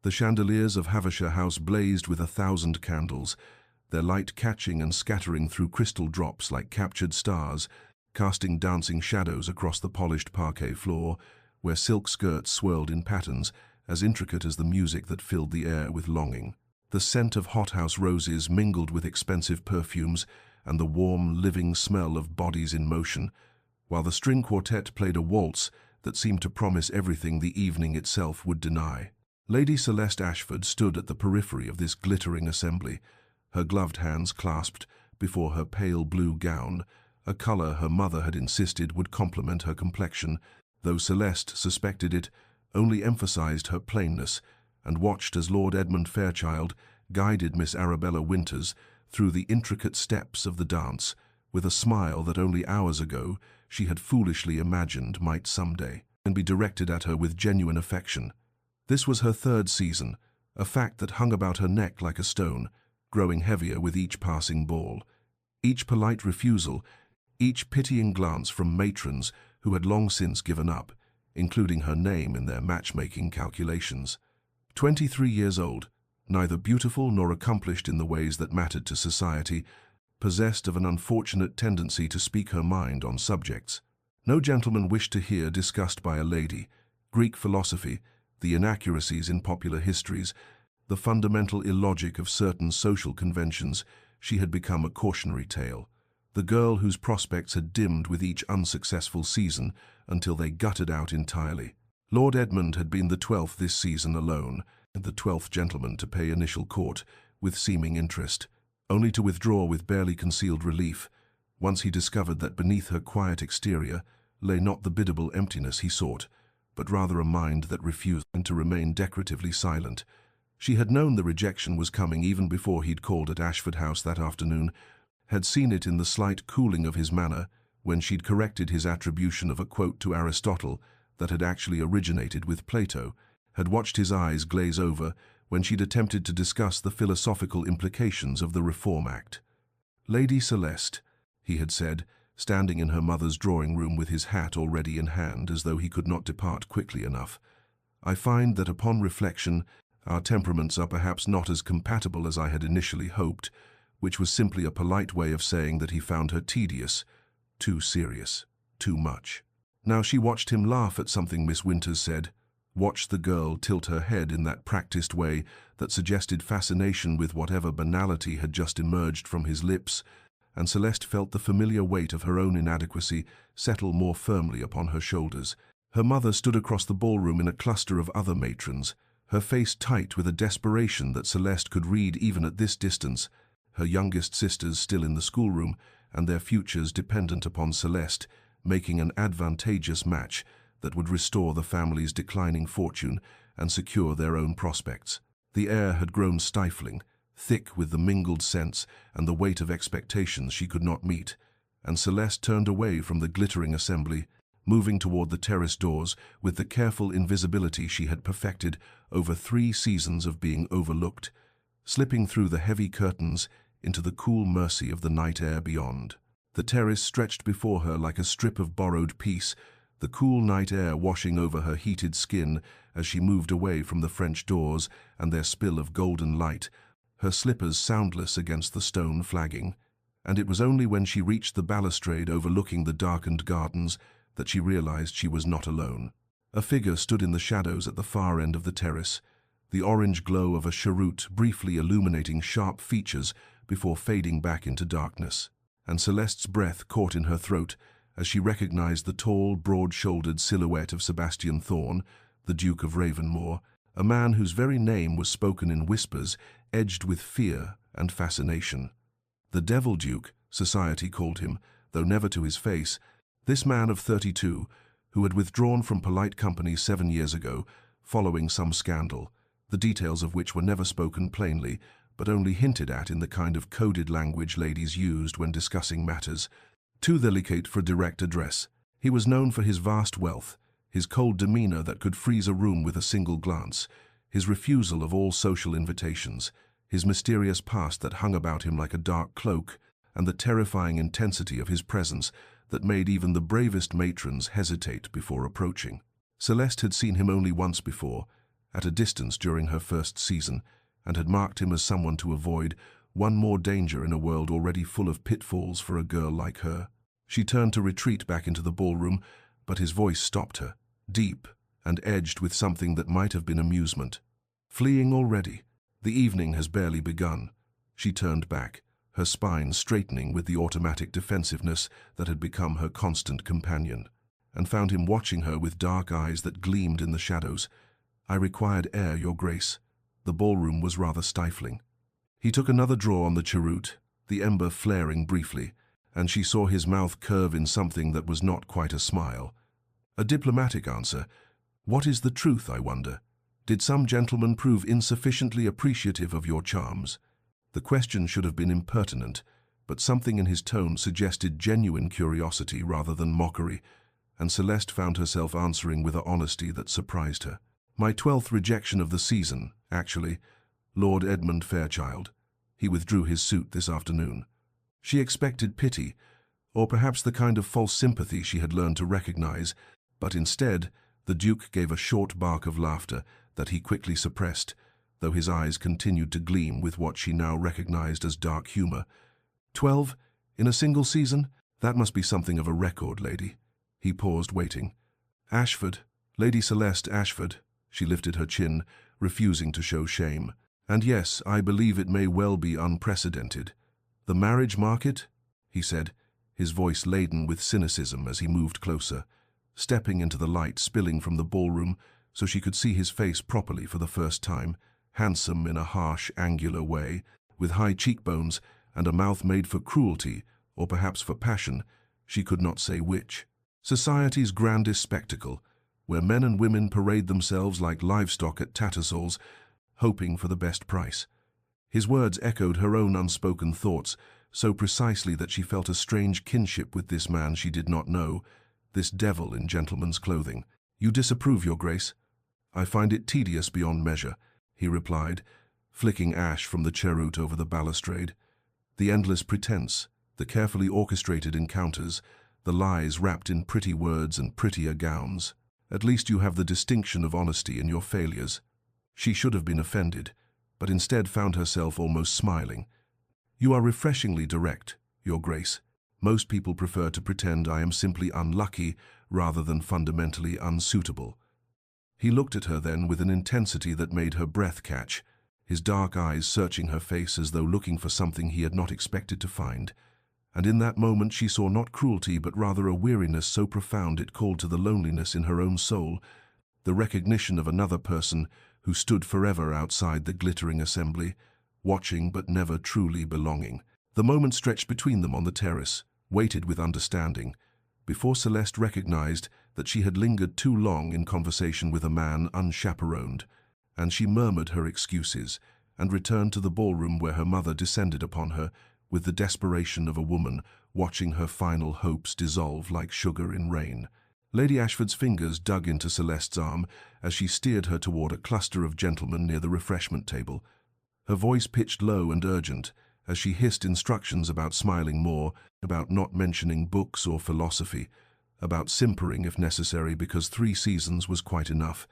The chandeliers of Havisham House blazed with 1,000 candles, their light catching and scattering through crystal drops like captured stars, casting dancing shadows across the polished parquet floor, where silk skirts swirled in patterns as intricate as the music that filled the air with longing. The scent of hothouse roses mingled with expensive perfumes and the warm, living smell of bodies in motion, while the string quartet played a waltz that seemed to promise everything the evening itself would deny. Lady Celeste Ashford stood at the periphery of this glittering assembly, her gloved hands clasped before her pale blue gown, a colour her mother had insisted would complement her complexion, though Celeste suspected it only emphasized her plainness, and watched as Lord Edmund Fairchild guided Miss Arabella Winters through the intricate steps of the dance, with a smile that only hours ago she had foolishly imagined might someday and be directed at her with genuine affection. This was her 3rd season, a fact that hung about her neck like a stone, growing heavier with each passing ball. Each polite refusal, each pitying glance from matrons who had long since given up, including her name in their matchmaking calculations. 23 years old, neither beautiful nor accomplished in the ways that mattered to society, possessed of an unfortunate tendency to speak her mind on subjects no gentleman wished to hear discussed by a lady: Greek philosophy, the inaccuracies in popular histories, the fundamental illogic of certain social conventions. She had become a cautionary tale, the girl whose prospects had dimmed with each unsuccessful season until they guttered out entirely. Lord Edmund had been the 12th this season alone, and the 12th gentleman to pay initial court with seeming interest, only to withdraw with barely concealed relief once he discovered that beneath her quiet exterior lay not the biddable emptiness he sought, but rather a mind that refused to remain decoratively silent. She had known the rejection was coming even before he'd called at Ashford House that afternoon, had seen it in the slight cooling of his manner when she'd corrected his attribution of a quote to Aristotle that had actually originated with Plato, had watched his eyes glaze over when she'd attempted to discuss the philosophical implications of the Reform Act. "Lady Celeste," he had said, standing in her mother's drawing-room with his hat already in hand as though he could not depart quickly enough, "I find that upon reflection our temperaments are perhaps not as compatible as I had initially hoped," which was simply a polite way of saying that he found her tedious, too serious, too much. Now she watched him laugh at something Miss Winters said, watched the girl tilt her head in that practiced way that suggested fascination with whatever banality had just emerged from his lips, and Celeste felt the familiar weight of her own inadequacy settle more firmly upon her shoulders. Her mother stood across the ballroom in a cluster of other matrons, her face tight with a desperation that Celeste could read even at this distance, her youngest sisters still in the schoolroom, and their futures dependent upon Celeste, making an advantageous match that would restore the family's declining fortune and secure their own prospects. The air had grown stifling, thick with the mingled scents and the weight of expectations she could not meet, and Celeste turned away from the glittering assembly, moving toward the terrace doors with the careful invisibility she had perfected over 3 seasons of being overlooked, slipping through the heavy curtains into the cool mercy of the night air beyond. The terrace stretched before her like a strip of borrowed peace, the cool night air washing over her heated skin as she moved away from the French doors and their spill of golden light, her slippers soundless against the stone flagging. And it was only when she reached the balustrade overlooking the darkened gardens that she realized she was not alone. A figure stood in the shadows at the far end of the terrace, the orange glow of a cheroot briefly illuminating sharp features before fading back into darkness. And Celeste's breath caught in her throat as she recognized the tall, broad-shouldered silhouette of Sebastian Thorne, the Duke of Ravenmore, a man whose very name was spoken in whispers, edged with fear and fascination. The Devil Duke, society called him, though never to his face, this man of 32, who had withdrawn from polite company 7 years ago, following some scandal, the details of which were never spoken plainly, but only hinted at in the kind of coded language ladies used when discussing matters, too delicate for direct address. He was known for his vast wealth, his cold demeanor that could freeze a room with a single glance, his refusal of all social invitations, his mysterious past that hung about him like a dark cloak, and the terrifying intensity of his presence that made even the bravest matrons hesitate before approaching. Celeste had seen him only once before, at a distance during her first season, and had marked him as someone to avoid, one more danger in a world already full of pitfalls for a girl like her. She turned to retreat back into the ballroom, but his voice stopped her, deep and edged with something that might have been amusement. "Fleeing already? The evening has barely begun." She turned back, her spine straightening with the automatic defensiveness that had become her constant companion, and found him watching her with dark eyes that gleamed in the shadows. "I required air, Your Grace." The ballroom was rather stifling. He took another draw on the cheroot, the ember flaring briefly, and she saw his mouth curve in something that was not quite a smile. A diplomatic answer. "What is the truth, I wonder? Did some gentleman prove insufficiently appreciative of your charms?" The question should have been impertinent, but something in his tone suggested genuine curiosity rather than mockery, and Celeste found herself answering with an honesty that surprised her. "My 12th rejection of the season, actually. Lord Edmund Fairchild. He withdrew his suit this afternoon." She expected pity, or perhaps the kind of false sympathy she had learned to recognize, but instead, the Duke gave a short bark of laughter that he quickly suppressed, though his eyes continued to gleam with what she now recognized as dark humor. 12? In a single season? That must be something of a record, lady." He paused, waiting. "Ashford, Lady Celeste Ashford." She lifted her chin, refusing to show shame. "And yes, I believe it may well be unprecedented." "The marriage market?" he said, his voice laden with cynicism as he moved closer, stepping into the light spilling from the ballroom so she could see his face properly for the first time, handsome in a harsh, angular way, with high cheekbones and a mouth made for cruelty, or perhaps for passion, she could not say which. Society's grandest spectacle, where men and women parade themselves like livestock at Tattersall's, hoping for the best price. His words echoed her own unspoken thoughts, so precisely that she felt a strange kinship with this man she did not know, this devil in gentleman's clothing. "You disapprove, Your Grace?" "I find it tedious beyond measure," he replied, flicking ash from the cheroot over the balustrade. "The endless pretense, the carefully orchestrated encounters, the lies wrapped in pretty words and prettier gowns. At least you have the distinction of honesty in your failures." She should have been offended, but instead found herself almost smiling. "You are refreshingly direct, Your Grace. Most people prefer to pretend I am simply unlucky rather than fundamentally unsuitable." He looked at her then with an intensity that made her breath catch, his dark eyes searching her face as though looking for something he had not expected to find. And in that moment she saw not cruelty but rather a weariness so profound it called to the loneliness in her own soul, the recognition of another person who stood forever outside the glittering assembly, watching but never truly belonging. The moment stretched between them on the terrace, waited with understanding, before Celeste recognized that she had lingered too long in conversation with a man unchaperoned, and she murmured her excuses and returned to the ballroom where her mother descended upon her with the desperation of a woman watching her final hopes dissolve like sugar in rain. Lady Ashford's fingers dug into Celeste's arm as she steered her toward a cluster of gentlemen near the refreshment table. Her voice pitched low and urgent as she hissed instructions about smiling more, about not mentioning books or philosophy, about simpering if necessary because 3 seasons was quite enough,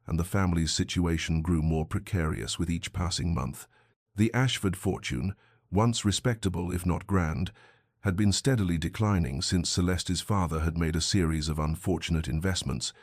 and the family's situation grew more precarious with each passing month. The Ashford fortune, once respectable if not grand, had been steadily declining since Celeste's father had made a series of unfortunate investments,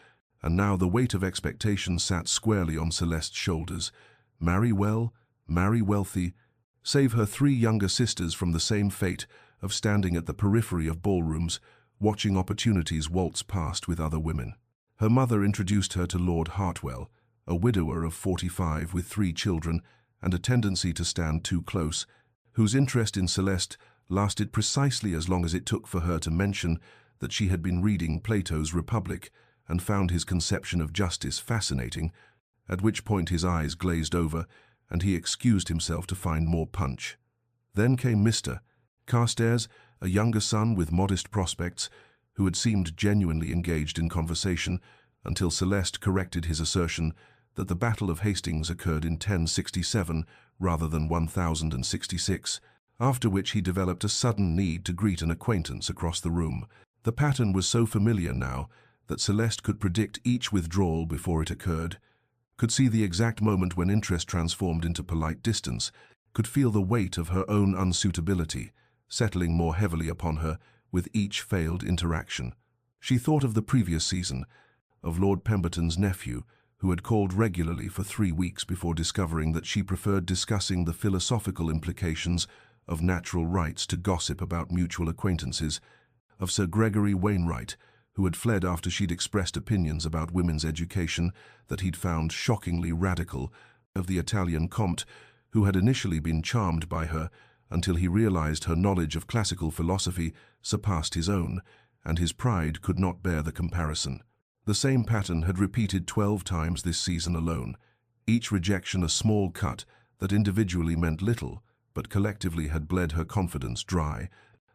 and now the weight of expectation sat squarely on Celeste's shoulders. Marry well, marry wealthy, save her 3 younger sisters from the same fate of standing at the periphery of ballrooms, watching opportunities waltz past with other women. Her mother introduced her to Lord Hartwell, a widower of 45 with 3 children and a tendency to stand too close, whose interest in Celeste lasted precisely as long as it took for her to mention that she had been reading Plato's Republic and found his conception of justice fascinating, at which point his eyes glazed over and he excused himself to find more punch. Then came Mr. Carstairs, a younger son with modest prospects, who had seemed genuinely engaged in conversation until Celeste corrected his assertion that the Battle of Hastings occurred in 1067 rather than 1066, after which he developed a sudden need to greet an acquaintance across the room. The pattern was so familiar now that Celeste could predict each withdrawal before it occurred. could see the exact moment when interest transformed into polite distance, could feel the weight of her own unsuitability, settling more heavily upon her with each failed interaction. She thought of the previous season, of Lord Pemberton's nephew, who had called regularly for 3 weeks before discovering that she preferred discussing the philosophical implications of natural rights to gossip about mutual acquaintances, of Sir Gregory Wainwright, who had fled after she'd expressed opinions about women's education that he'd found shockingly radical, of the Italian Comte, who had initially been charmed by her until he realized her knowledge of classical philosophy surpassed his own, and his pride could not bear the comparison. The same pattern had repeated 12 times this season alone, each rejection a small cut that individually meant little, but collectively had bled her confidence dry,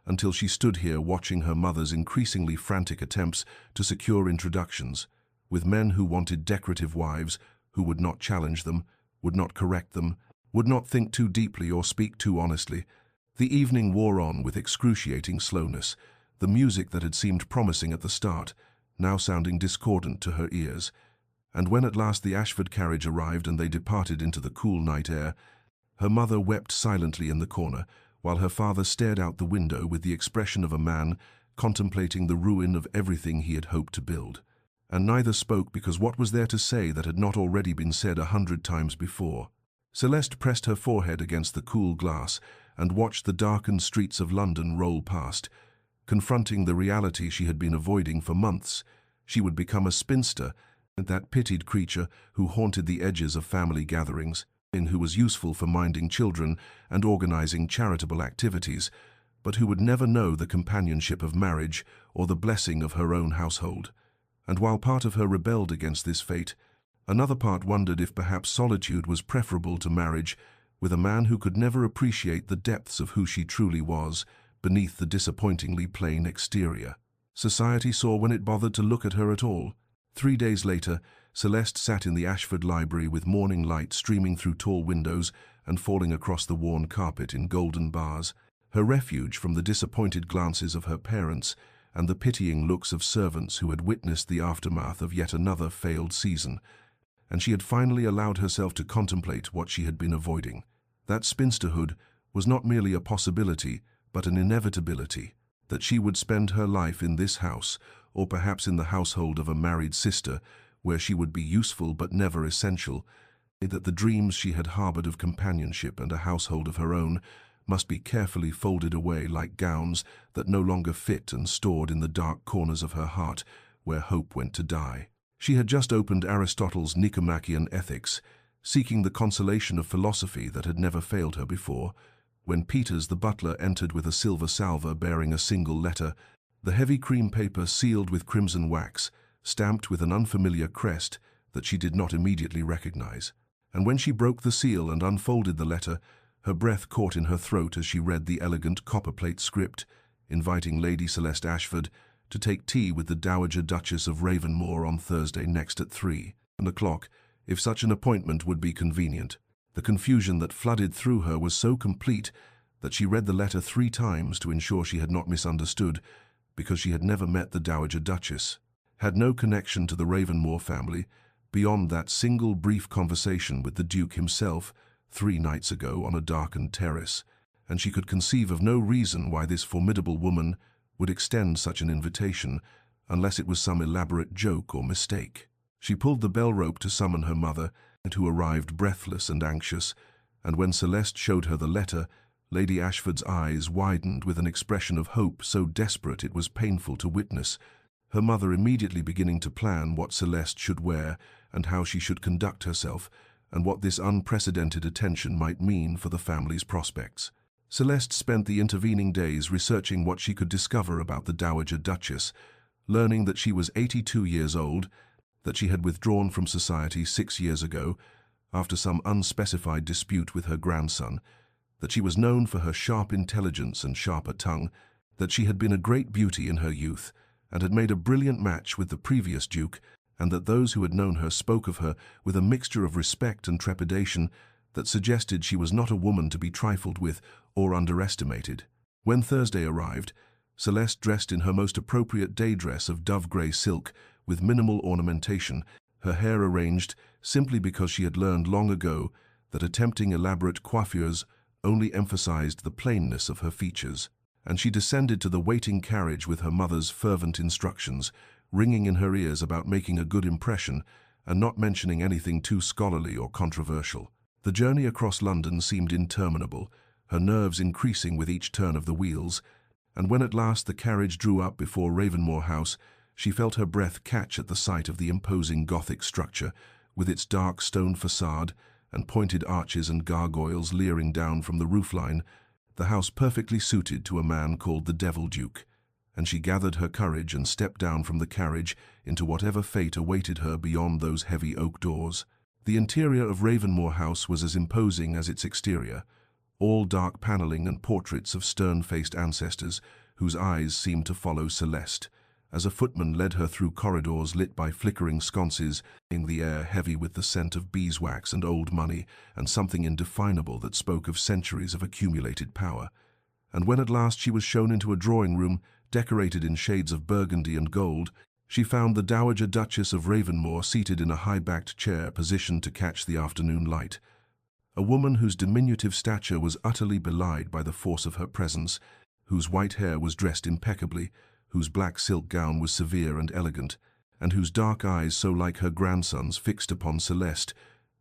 until she stood here watching her mother's increasingly frantic attempts to secure introductions, with men who wanted decorative wives, who would not challenge them, would not correct them, would not think too deeply or speak too honestly. The evening wore on with excruciating slowness, the music that had seemed promising at the start, now sounding discordant to her ears. And when at last the Ashford carriage arrived and they departed into the cool night air, her mother wept silently in the corner, while her father stared out the window with the expression of a man contemplating the ruin of everything he had hoped to build. And neither spoke because what was there to say that had not already been said 100 times before? Celeste pressed her forehead against the cool glass and watched the darkened streets of London roll past. Confronting the reality she had been avoiding for months, she would become a spinster, that pitied creature who haunted the edges of family gatherings, who was useful for minding children and organizing charitable activities, but who would never know the companionship of marriage or the blessing of her own household. And while part of her rebelled against this fate, another part wondered if perhaps solitude was preferable to marriage with a man who could never appreciate the depths of who she truly was beneath the disappointingly plain exterior. Society saw when it bothered to look at her at all. 3 days later, Celeste sat in the Ashford library with morning light streaming through tall windows and falling across the worn carpet in golden bars, her refuge from the disappointed glances of her parents and the pitying looks of servants who had witnessed the aftermath of yet another failed season. And she had finally allowed herself to contemplate what she had been avoiding. That spinsterhood was not merely a possibility, but an inevitability, that she would spend her life in this house, or perhaps in the household of a married sister, where she would be useful but never essential, that the dreams she had harbored of companionship and a household of her own must be carefully folded away like gowns that no longer fit and stored in the dark corners of her heart where hope went to die. She had just opened Aristotle's Nicomachean Ethics, seeking the consolation of philosophy that had never failed her before, when Peters the butler entered with a silver salver bearing a single letter, the heavy cream paper sealed with crimson wax, stamped with an unfamiliar crest that she did not immediately recognize. And when she broke the seal and unfolded the letter, her breath caught in her throat as she read the elegant copperplate script, inviting Lady Celeste Ashford to take tea with the Dowager Duchess of Ravenmore on Thursday next at 3:00, if such an appointment would be convenient. The confusion that flooded through her was so complete that she read the letter 3 times to ensure she had not misunderstood, because she had never met the Dowager Duchess, had no connection to the Ravenmore family, beyond that single brief conversation with the Duke himself 3 nights ago on a darkened terrace, and she could conceive of no reason why this formidable woman would extend such an invitation, unless it was some elaborate joke or mistake. She pulled the bell rope to summon her mother, who arrived breathless and anxious, and when Celeste showed her the letter, Lady Ashford's eyes widened with an expression of hope so desperate it was painful to witness, her mother immediately beginning to plan what Celeste should wear and how she should conduct herself, and what this unprecedented attention might mean for the family's prospects. Celeste spent the intervening days researching what she could discover about the Dowager Duchess, learning that she was 82 years old, that she had withdrawn from society 6 years ago after some unspecified dispute with her grandson, that she was known for her sharp intelligence and sharper tongue, that she had been a great beauty in her youth and had made a brilliant match with the previous Duke, and that those who had known her spoke of her with a mixture of respect and trepidation that suggested she was not a woman to be trifled with or underestimated. When Thursday arrived, Celeste dressed in her most appropriate day dress of dove-grey silk with minimal ornamentation, her hair arranged simply because she had learned long ago that attempting elaborate coiffures only emphasized the plainness of her features. And she descended to the waiting carriage with her mother's fervent instructions, ringing in her ears about making a good impression and not mentioning anything too scholarly or controversial. The journey across London seemed interminable, her nerves increasing with each turn of the wheels, and when at last the carriage drew up before Ravenmore House, she felt her breath catch at the sight of the imposing Gothic structure, with its dark stone facade and pointed arches and gargoyles leering down from the roofline, the house perfectly suited to a man called the Devil Duke. And she gathered her courage and stepped down from the carriage into whatever fate awaited her beyond those heavy oak doors. The interior of Ravenmore House was as imposing as its exterior, all dark paneling and portraits of stern-faced ancestors whose eyes seemed to follow Celeste, as a footman led her through corridors lit by flickering sconces, in the air heavy with the scent of beeswax and old money and something indefinable that spoke of centuries of accumulated power. And when at last she was shown into a drawing-room decorated in shades of burgundy and gold, she found the Dowager Duchess of Ravenmore seated in a high-backed chair positioned to catch the afternoon light. A woman whose diminutive stature was utterly belied by the force of her presence, whose white hair was dressed impeccably, whose black silk gown was severe and elegant, and whose dark eyes, so like her grandson's, fixed upon Celeste,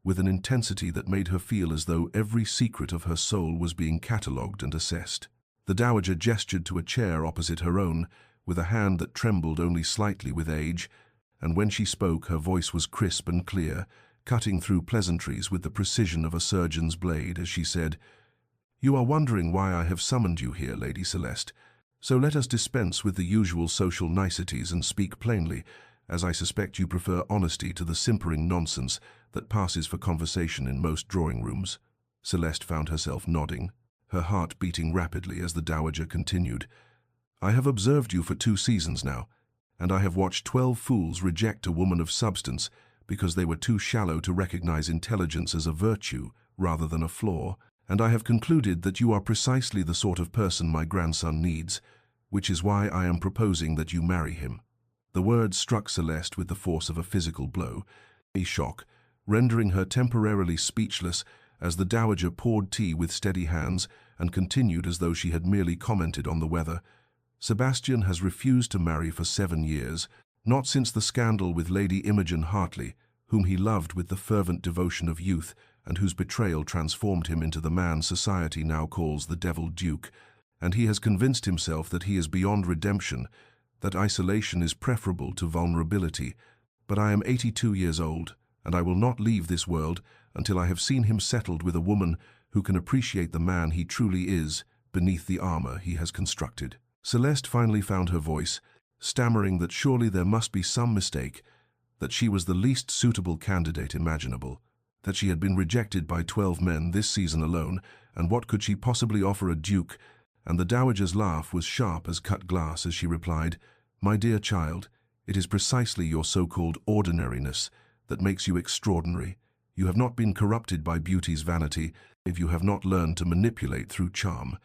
with an intensity that made her feel as though every secret of her soul was being catalogued and assessed. The dowager gestured to a chair opposite her own, with a hand that trembled only slightly with age, and when she spoke her voice was crisp and clear, cutting through pleasantries with the precision of a surgeon's blade as she said, "You are wondering why I have summoned you here, Lady Celeste. So let us dispense with the usual social niceties and speak plainly, as I suspect you prefer honesty to the simpering nonsense that passes for conversation in most drawing-rooms." Celeste found herself nodding, her heart beating rapidly as the dowager continued. "I have observed you for 2 seasons now, and I have watched 12 fools reject a woman of substance because they were too shallow to recognize intelligence as a virtue rather than a flaw, and I have concluded that you are precisely the sort of person my grandson needs, which is why I am proposing that you marry him." The words struck Celeste with the force of a physical blow, a shock, rendering her temporarily speechless as the dowager poured tea with steady hands and continued as though she had merely commented on the weather. "Sebastian has refused to marry for 7 years, not since the scandal with Lady Imogen Hartley, whom he loved with the fervent devotion of youth, and whose betrayal transformed him into the man society now calls the Devil Duke, and he has convinced himself that he is beyond redemption, that isolation is preferable to vulnerability. But I am 82 years old, and I will not leave this world until I have seen him settled with a woman who can appreciate the man he truly is beneath the armor he has constructed." Celeste finally found her voice, stammering that surely there must be some mistake, that she was the least suitable candidate imaginable, that she had been rejected by 12 men this season alone, and what could she possibly offer a duke? And the dowager's laugh was sharp as cut glass as she replied, "My dear child, it is precisely your so-called ordinariness that makes you extraordinary. You have not been corrupted by beauty's vanity if you have not learned to manipulate through charm.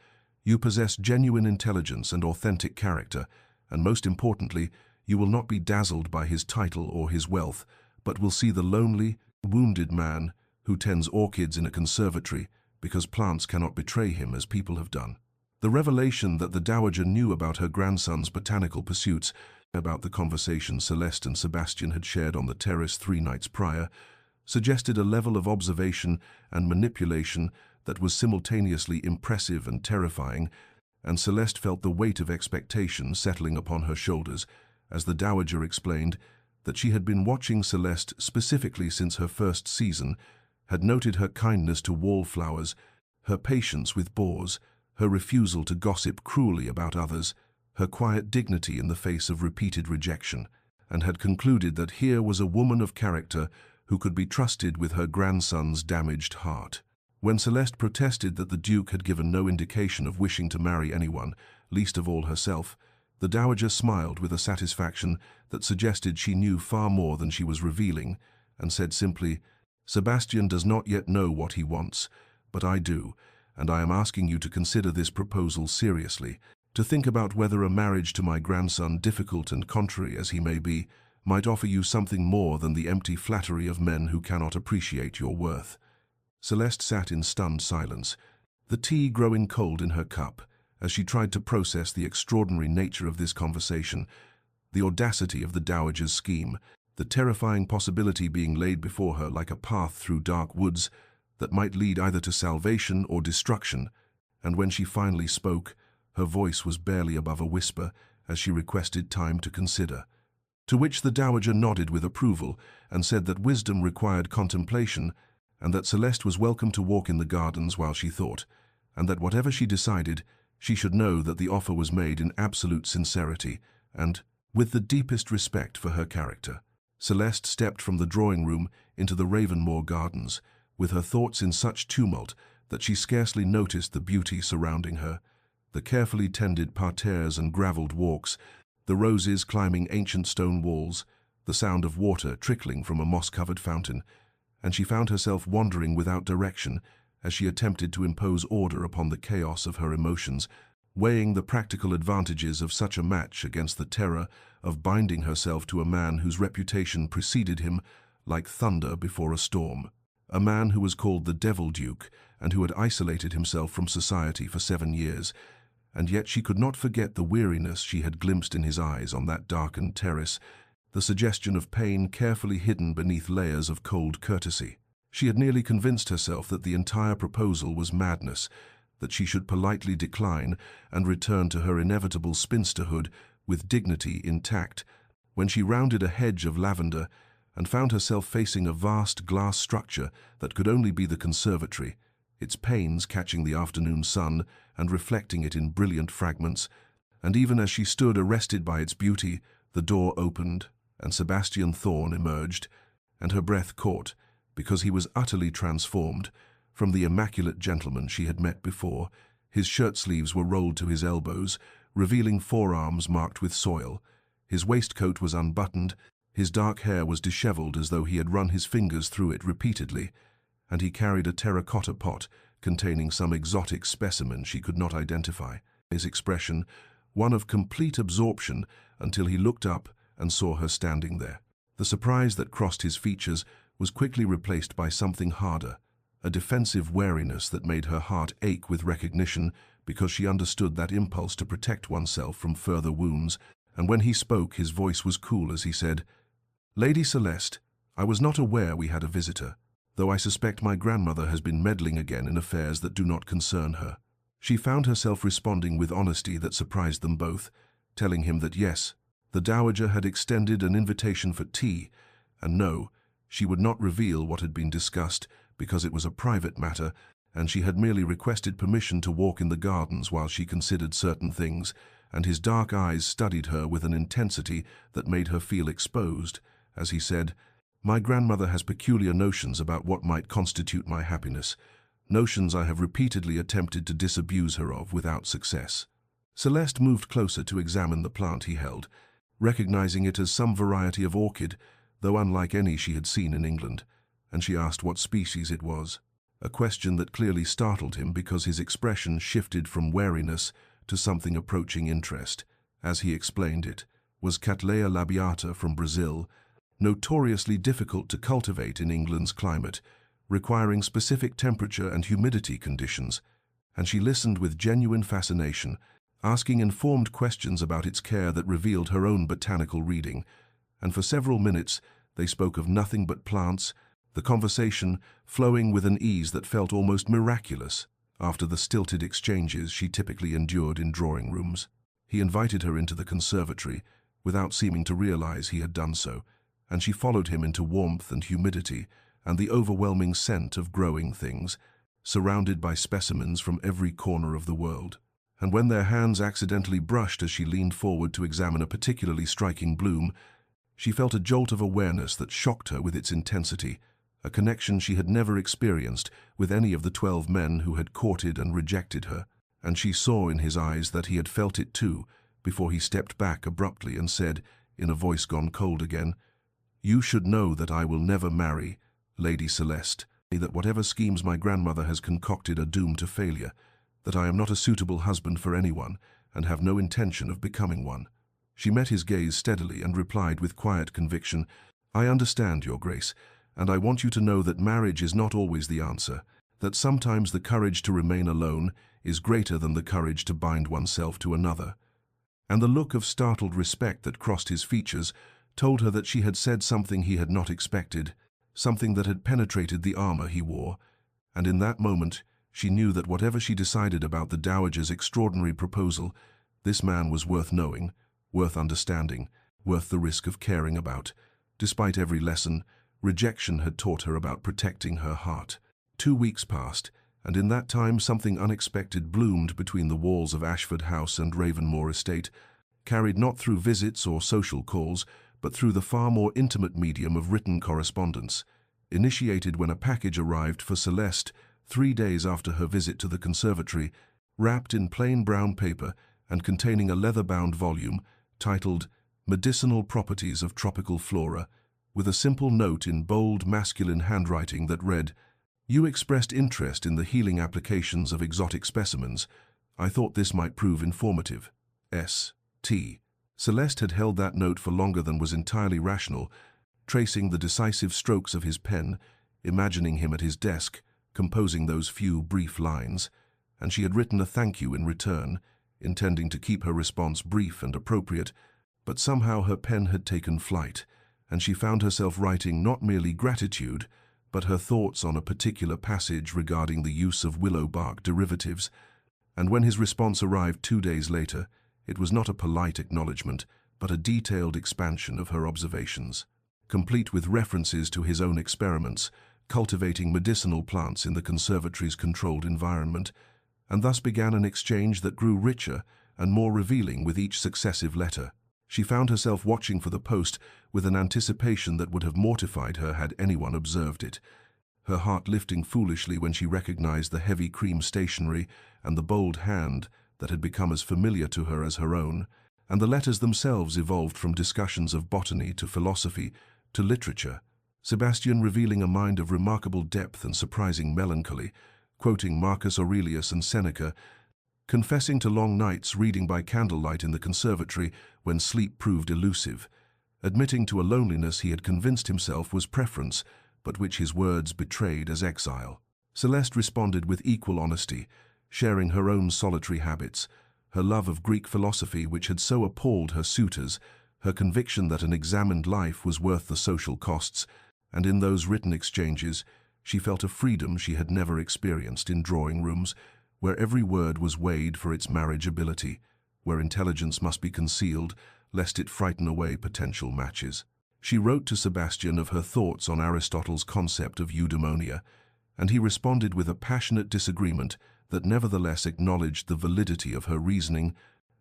You possess genuine intelligence and authentic character, and most importantly, you will not be dazzled by his title or his wealth, but will see the lonely, wounded man who tends orchids in a conservatory because plants cannot betray him as people have done." The revelation that the dowager knew about her grandson's botanical pursuits, about the conversation Celeste and Sebastian had shared on the terrace 3 nights prior, suggested a level of observation and manipulation that was simultaneously impressive and terrifying, and Celeste felt the weight of expectation settling upon her shoulders as the dowager explained that she had been watching Celeste specifically since her first season, had noted her kindness to wallflowers, her patience with bores, her refusal to gossip cruelly about others, her quiet dignity in the face of repeated rejection, and had concluded that here was a woman of character who could be trusted with her grandson's damaged heart. When Celeste protested that the Duke had given no indication of wishing to marry anyone, least of all herself, the dowager smiled with a satisfaction that suggested she knew far more than she was revealing, and said simply, "Sebastian does not yet know what he wants, but I do, and I am asking you to consider this proposal seriously, to think about whether a marriage to my grandson, difficult and contrary as he may be, might offer you something more than the empty flattery of men who cannot appreciate your worth." Celeste sat in stunned silence, the tea growing cold in her cup, as she tried to process the extraordinary nature of this conversation, the audacity of the dowager's scheme, the terrifying possibility being laid before her like a path through dark woods that might lead either to salvation or destruction. And when she finally spoke, her voice was barely above a whisper as she requested time to consider. To which the dowager nodded with approval and said that wisdom required contemplation, and that Celeste was welcome to walk in the gardens while she thought, and that whatever she decided, she should know that the offer was made in absolute sincerity and with the deepest respect for her character. Celeste stepped from the drawing-room into the Ravenmore gardens, with her thoughts in such tumult that she scarcely noticed the beauty surrounding her, the carefully tended parterres and gravelled walks, the roses climbing ancient stone walls, the sound of water trickling from a moss-covered fountain, and she found herself wandering without direction as she attempted to impose order upon the chaos of her emotions, weighing the practical advantages of such a match against the terror of binding herself to a man whose reputation preceded him like thunder before a storm, a man who was called the Devil Duke and who had isolated himself from society for 7 years, and yet she could not forget the weariness she had glimpsed in his eyes on that darkened terrace, the suggestion of pain carefully hidden beneath layers of cold courtesy. She had nearly convinced herself that the entire proposal was madness, that she should politely decline and return to her inevitable spinsterhood with dignity intact, when she rounded a hedge of lavender and found herself facing a vast glass structure that could only be the conservatory, its panes catching the afternoon sun and reflecting it in brilliant fragments, and even as she stood arrested by its beauty, the door opened and Sebastian Thorne emerged, and her breath caught, because he was utterly transformed from the immaculate gentleman she had met before. His shirt sleeves were rolled to his elbows, revealing forearms marked with soil. His waistcoat was unbuttoned, his dark hair was dishevelled as though he had run his fingers through it repeatedly, and he carried a terracotta pot containing some exotic specimen she could not identify. His expression, one of complete absorption, until he looked up and saw her standing there. The surprise that crossed his features was quickly replaced by something harder, a defensive wariness that made her heart ache with recognition because she understood that impulse to protect oneself from further wounds, and when he spoke his voice was cool as he said, "Lady Celeste, I was not aware we had a visitor, though I suspect my grandmother has been meddling again in affairs that do not concern her." She found herself responding with honesty that surprised them both, telling him that yes, the dowager had extended an invitation for tea, and no, she would not reveal what had been discussed because it was a private matter, and she had merely requested permission to walk in the gardens while she considered certain things, and his dark eyes studied her with an intensity that made her feel exposed, as he said, "My grandmother has peculiar notions about what might constitute my happiness, notions I have repeatedly attempted to disabuse her of without success." Celeste moved closer to examine the plant he held, recognizing it as some variety of orchid, though unlike any she had seen in England, and she asked what species it was, a question that clearly startled him because his expression shifted from wariness to something approaching interest. As he explained, it was Cattleya labiata from Brazil, notoriously difficult to cultivate in England's climate, requiring specific temperature and humidity conditions, and she listened with genuine fascination, asking informed questions about its care that revealed her own botanical reading, and for several minutes they spoke of nothing but plants, the conversation flowing with an ease that felt almost miraculous after the stilted exchanges she typically endured in drawing rooms. He invited her into the conservatory without seeming to realize he had done so, and she followed him into warmth and humidity and the overwhelming scent of growing things, surrounded by specimens from every corner of the world. And when their hands accidentally brushed as she leaned forward to examine a particularly striking bloom, she felt a jolt of awareness that shocked her with its intensity, a connection she had never experienced with any of the 12 men who had courted and rejected her, and she saw in his eyes that he had felt it too, before he stepped back abruptly and said, in a voice gone cold again, "You should know that I will never marry, Lady Celeste, that whatever schemes my grandmother has concocted are doomed to failure, that I am not a suitable husband for anyone, and have no intention of becoming one." She met his gaze steadily and replied with quiet conviction, "I understand, Your Grace, and I want you to know that marriage is not always the answer, that sometimes the courage to remain alone is greater than the courage to bind oneself to another." And the look of startled respect that crossed his features told her that she had said something he had not expected, something that had penetrated the armor he wore, and in that moment she knew that whatever she decided about the Dowager's extraordinary proposal, this man was worth knowing, worth understanding, worth the risk of caring about. Despite every lesson, rejection had taught her about protecting her heart. 2 weeks passed, and in that time something unexpected bloomed between the walls of Ashford House and Ravenmoor Estate, carried not through visits or social calls, but through the far more intimate medium of written correspondence, initiated when a package arrived for Celeste 3 days after her visit to the conservatory, wrapped in plain brown paper and containing a leather-bound volume titled Medicinal Properties of Tropical Flora, with a simple note in bold masculine handwriting that read, "You expressed interest in the healing applications of exotic specimens. I thought this might prove informative. S.T." Celeste had held that note for longer than was entirely rational, tracing the decisive strokes of his pen, imagining him at his desk, composing those few brief lines, and she had written a thank you in return, intending to keep her response brief and appropriate, but somehow her pen had taken flight, and she found herself writing not merely gratitude, but her thoughts on a particular passage regarding the use of willow bark derivatives. And when his response arrived 2 days later, it was not a polite acknowledgement, but a detailed expansion of her observations, complete with references to his own experiments, cultivating medicinal plants in the conservatory's controlled environment, and thus began an exchange that grew richer and more revealing with each successive letter. She found herself watching for the post with an anticipation that would have mortified her had anyone observed it, her heart lifting foolishly when she recognized the heavy cream stationery and the bold hand that had become as familiar to her as her own, and the letters themselves evolved from discussions of botany to philosophy to literature, Sebastian revealing a mind of remarkable depth and surprising melancholy, quoting Marcus Aurelius and Seneca, confessing to long nights reading by candlelight in the conservatory when sleep proved elusive, admitting to a loneliness he had convinced himself was preference, but which his words betrayed as exile. Celeste responded with equal honesty, sharing her own solitary habits, her love of Greek philosophy which had so appalled her suitors, her conviction that an examined life was worth the social costs, and in those written exchanges she felt a freedom she had never experienced in drawing rooms, where every word was weighed for its marriageability, where intelligence must be concealed lest it frighten away potential matches. She wrote to Sebastian of her thoughts on Aristotle's concept of eudaimonia, and he responded with a passionate disagreement that nevertheless acknowledged the validity of her reasoning,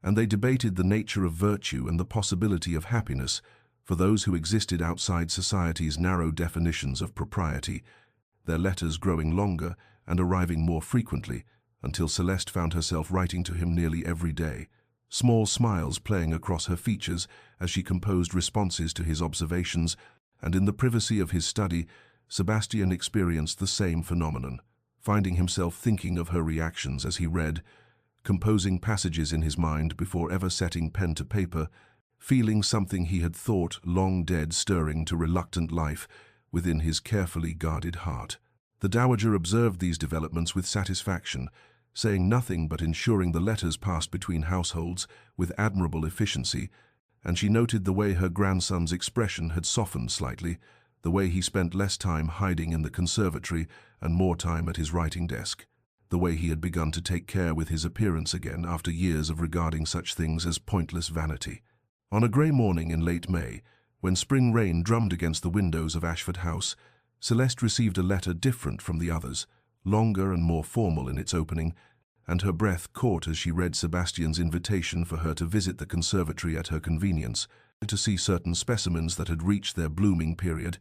and they debated the nature of virtue and the possibility of happiness for those who existed outside society's narrow definitions of propriety, their letters growing longer and arriving more frequently, until Celeste found herself writing to him nearly every day, small smiles playing across her features as she composed responses to his observations, and in the privacy of his study, Sebastian experienced the same phenomenon, finding himself thinking of her reactions as he read, composing passages in his mind before ever setting pen to paper, feeling something he had thought long dead stirring to reluctant life within his carefully guarded heart. The Dowager observed these developments with satisfaction, saying nothing but ensuring the letters passed between households with admirable efficiency, and she noted the way her grandson's expression had softened slightly, the way he spent less time hiding in the conservatory and more time at his writing desk, the way he had begun to take care with his appearance again after years of regarding such things as pointless vanity. On a grey morning in late May, when spring rain drummed against the windows of Ashford House, Celeste received a letter different from the others, longer and more formal in its opening, and her breath caught as she read Sebastian's invitation for her to visit the conservatory at her convenience, to see certain specimens that had reached their blooming period,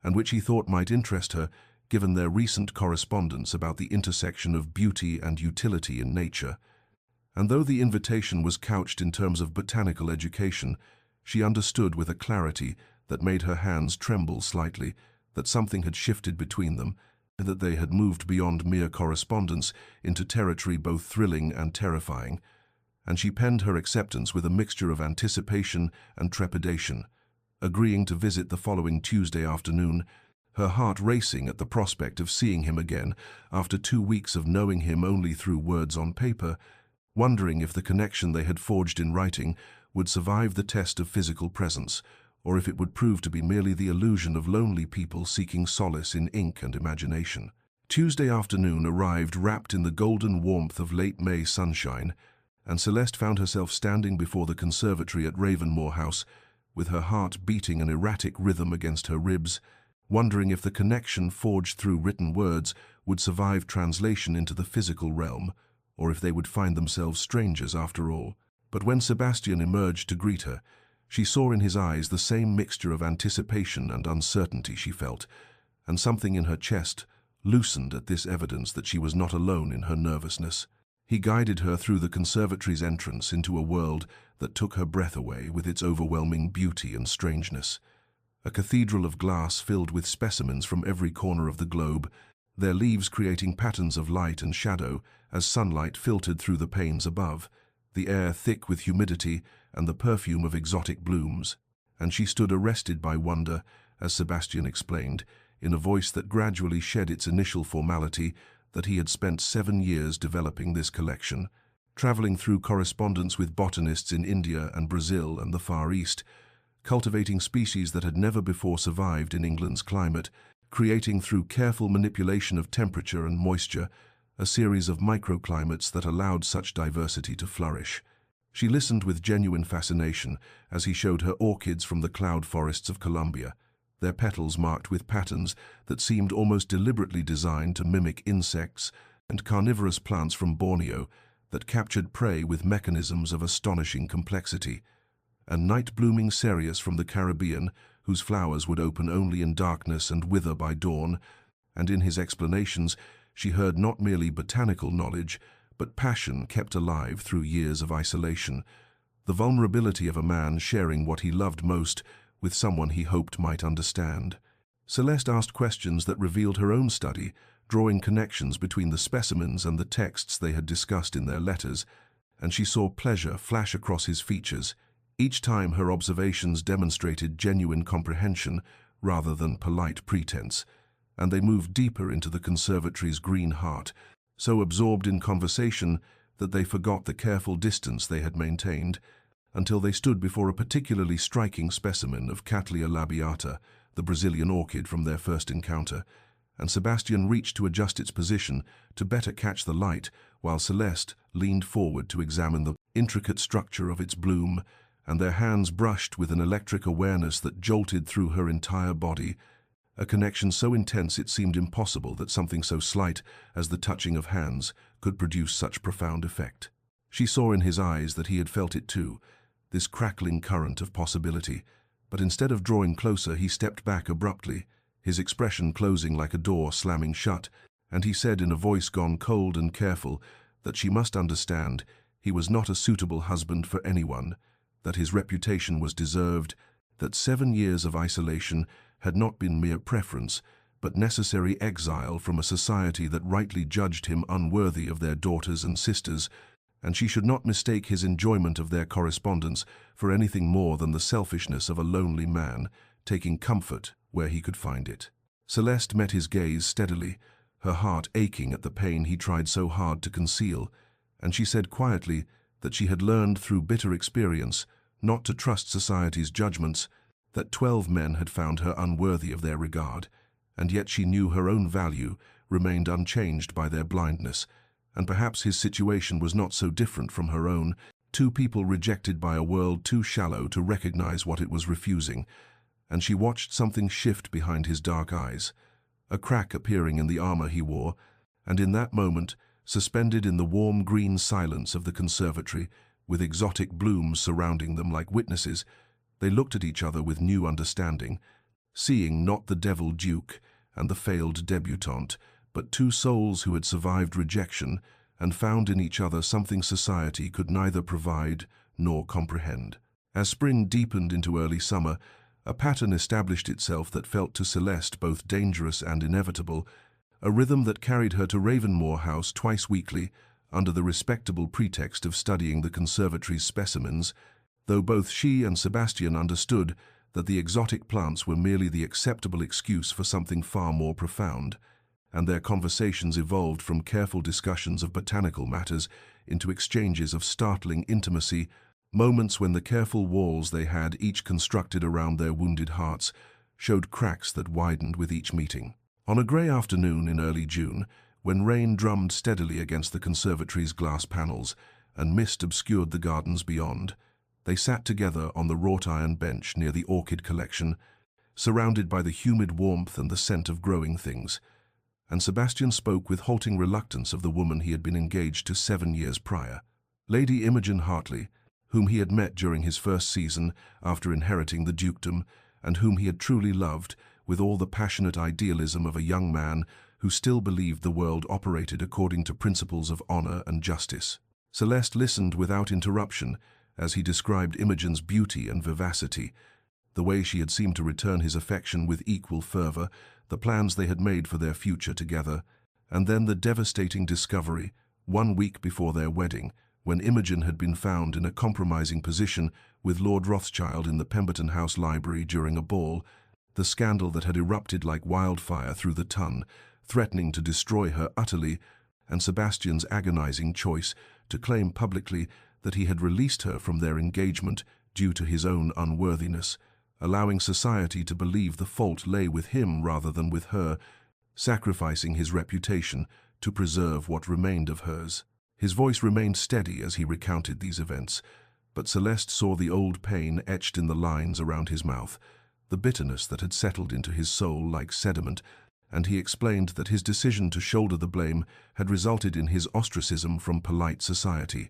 and which he thought might interest her, given their recent correspondence about the intersection of beauty and utility in nature. And though the invitation was couched in terms of botanical education, she understood with a clarity that made her hands tremble slightly that something had shifted between them, and that they had moved beyond mere correspondence into territory both thrilling and terrifying. and she penned her acceptance with a mixture of anticipation and trepidation, agreeing to visit the following Tuesday afternoon, her heart racing at the prospect of seeing him again after 2 weeks of knowing him only through words on paper, wondering if the connection they had forged in writing would survive the test of physical presence, or if it would prove to be merely the illusion of lonely people seeking solace in ink and imagination. Tuesday afternoon arrived wrapped in the golden warmth of late May sunshine, and Celeste found herself standing before the conservatory at Ravenmore House, with her heart beating an erratic rhythm against her ribs, wondering if the connection forged through written words would survive translation into the physical realm, or if they would find themselves strangers after all. But when Sebastian emerged to greet her, she saw in his eyes the same mixture of anticipation and uncertainty she felt, and something in her chest loosened at this evidence that she was not alone in her nervousness. He guided her through the conservatory's entrance into a world that took her breath away with its overwhelming beauty and strangeness. A cathedral of glass filled with specimens from every corner of the globe, their leaves creating patterns of light and shadow as sunlight filtered through the panes above, the air thick with humidity and the perfume of exotic blooms. And she stood arrested by wonder, as Sebastian explained, in a voice that gradually shed its initial formality, that he had spent 7 years developing this collection, traveling through correspondence with botanists in India and Brazil and the Far East, cultivating species that had never before survived in England's climate, creating through careful manipulation of temperature and moisture a series of microclimates that allowed such diversity to flourish. She listened with genuine fascination as he showed her orchids from the cloud forests of Colombia, their petals marked with patterns that seemed almost deliberately designed to mimic insects, and carnivorous plants from Borneo that captured prey with mechanisms of astonishing complexity, and night-blooming cereus from the Caribbean, whose flowers would open only in darkness and wither by dawn. And in his explanations, she heard not merely botanical knowledge, but passion kept alive through years of isolation, the vulnerability of a man sharing what he loved most with someone he hoped might understand. Celeste asked questions that revealed her own study, drawing connections between the specimens and the texts they had discussed in their letters, and she saw pleasure flash across his features. Each time her observations demonstrated genuine comprehension rather than polite pretense, and they moved deeper into the conservatory's green heart, so absorbed in conversation that they forgot the careful distance they had maintained, until they stood before a particularly striking specimen of Cattleya labiata, the Brazilian orchid from their first encounter, and Sebastian reached to adjust its position to better catch the light, while Celeste leaned forward to examine the intricate structure of its bloom, and their hands brushed with an electric awareness that jolted through her entire body, a connection so intense it seemed impossible that something so slight as the touching of hands could produce such profound effect. She saw in his eyes that he had felt it too, this crackling current of possibility, but instead of drawing closer, he stepped back abruptly, his expression closing like a door slamming shut, and he said in a voice gone cold and careful that she must understand he was not a suitable husband for anyone, that his reputation was deserved, that 7 years of isolation had not been mere preference, but necessary exile from a society that rightly judged him unworthy of their daughters and sisters, and she should not mistake his enjoyment of their correspondence for anything more than the selfishness of a lonely man, taking comfort where he could find it. Celeste met his gaze steadily, her heart aching at the pain he tried so hard to conceal, and she said quietly that she had learned through bitter experience not to trust society's judgments, that 12 men had found her unworthy of their regard, and yet she knew her own value remained unchanged by their blindness, and perhaps his situation was not so different from her own, 2 people rejected by a world too shallow to recognize what it was refusing, and she watched something shift behind his dark eyes, a crack appearing in the armor he wore, and in that moment, suspended in the warm green silence of the conservatory, with exotic blooms surrounding them like witnesses, they looked at each other with new understanding, seeing not the devil duke and the failed debutante, but 2 souls who had survived rejection and found in each other something society could neither provide nor comprehend. As spring deepened into early summer, a pattern established itself that felt to Celeste both dangerous and inevitable, a rhythm that carried her to Ravenmore House twice weekly, under the respectable pretext of studying the conservatory's specimens, though both she and Sebastian understood that the exotic plants were merely the acceptable excuse for something far more profound, and their conversations evolved from careful discussions of botanical matters into exchanges of startling intimacy, moments when the careful walls they had each constructed around their wounded hearts showed cracks that widened with each meeting. On a grey afternoon in early June, when rain drummed steadily against the conservatory's glass panels and mist obscured the gardens beyond, they sat together on the wrought-iron bench near the orchid collection, surrounded by the humid warmth and the scent of growing things. And Sebastian spoke with halting reluctance of the woman he had been engaged to 7 years prior, Lady Imogen Hartley, whom he had met during his first season after inheriting the dukedom, and whom he had truly loved with all the passionate idealism of a young man who still believed the world operated according to principles of honor and justice. Celeste listened without interruption as he described Imogen's beauty and vivacity, the way she had seemed to return his affection with equal fervor, the plans they had made for their future together, and then the devastating discovery, 1 week before their wedding, when Imogen had been found in a compromising position with Lord Rothschild in the Pemberton House library during a ball, the scandal that had erupted like wildfire through the ton, threatening to destroy her utterly, and Sebastian's agonizing choice to claim publicly that he had released her from their engagement due to his own unworthiness, allowing society to believe the fault lay with him rather than with her, sacrificing his reputation to preserve what remained of hers. His voice remained steady as he recounted these events, but Celeste saw the old pain etched in the lines around his mouth, the bitterness that had settled into his soul like sediment, and he explained that his decision to shoulder the blame had resulted in his ostracism from polite society.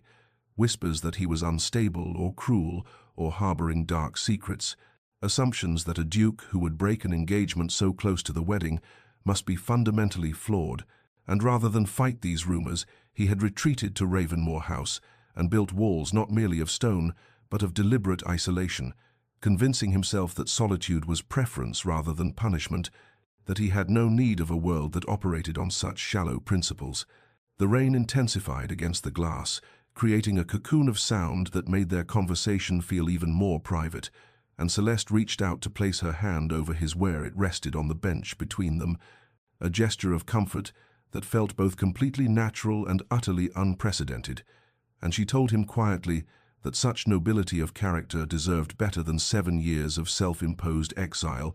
Whispers that he was unstable or cruel or harboring dark secrets, assumptions that a duke who would break an engagement so close to the wedding must be fundamentally flawed, and rather than fight these rumors, he had retreated to Ravenmoor House and built walls not merely of stone, but of deliberate isolation, convincing himself that solitude was preference rather than punishment, that he had no need of a world that operated on such shallow principles. The rain intensified against the glass, creating a cocoon of sound that made their conversation feel even more private, and Celeste reached out to place her hand over his where it rested on the bench between them, a gesture of comfort that felt both completely natural and utterly unprecedented, and she told him quietly that such nobility of character deserved better than 7 years of self-imposed exile,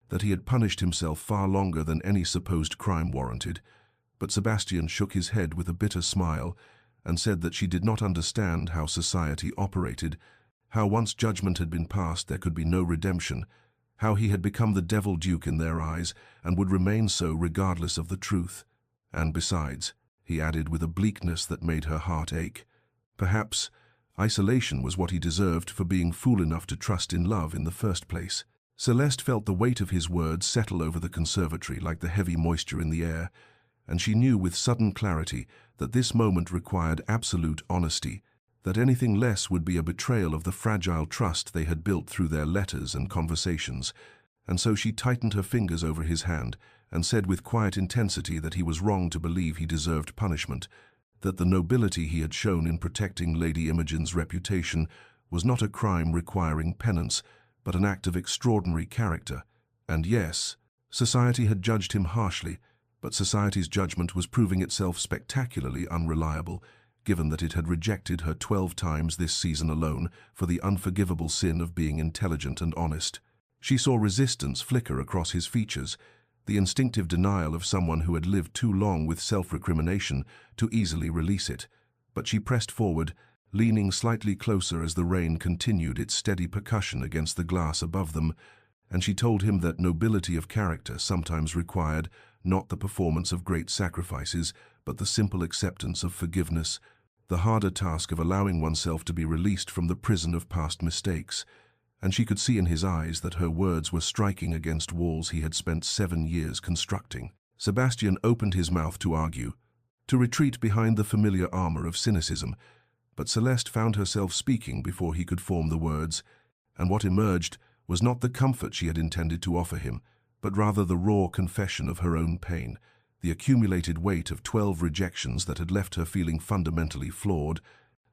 that he had punished himself far longer than any supposed crime warranted. But Sebastian shook his head with a bitter smile and said that she did not understand how society operated, how once judgment had been passed there could be no redemption, how he had become the devil duke in their eyes and would remain so regardless of the truth. And besides, he added with a bleakness that made her heart ache, perhaps isolation was what he deserved for being fool enough to trust in love in the first place. Celeste felt the weight of his words settle over the conservatory like the heavy moisture in the air, and she knew with sudden clarity that this moment required absolute honesty, that anything less would be a betrayal of the fragile trust they had built through their letters and conversations, and so she tightened her fingers over his hand and said with quiet intensity that he was wrong to believe he deserved punishment, that the nobility he had shown in protecting Lady Imogen's reputation was not a crime requiring penance, but an act of extraordinary character. And yes, society had judged him harshly, but society's judgment was proving itself spectacularly unreliable, given that it had rejected her 12 times this season alone for the unforgivable sin of being intelligent and honest. She saw resistance flicker across his features, the instinctive denial of someone who had lived too long with self-recrimination to easily release it. But she pressed forward, leaning slightly closer as the rain continued its steady percussion against the glass above them, and she told him that nobility of character sometimes required not the performance of great sacrifices, but the simple acceptance of forgiveness, the harder task of allowing oneself to be released from the prison of past mistakes. And she could see in his eyes that her words were striking against walls he had spent 7 years constructing. Sebastian opened his mouth to argue, to retreat behind the familiar armor of cynicism, but Celeste found herself speaking before he could form the words, and what emerged was not the comfort she had intended to offer him, but rather the raw confession of her own pain, the accumulated weight of 12 rejections that had left her feeling fundamentally flawed,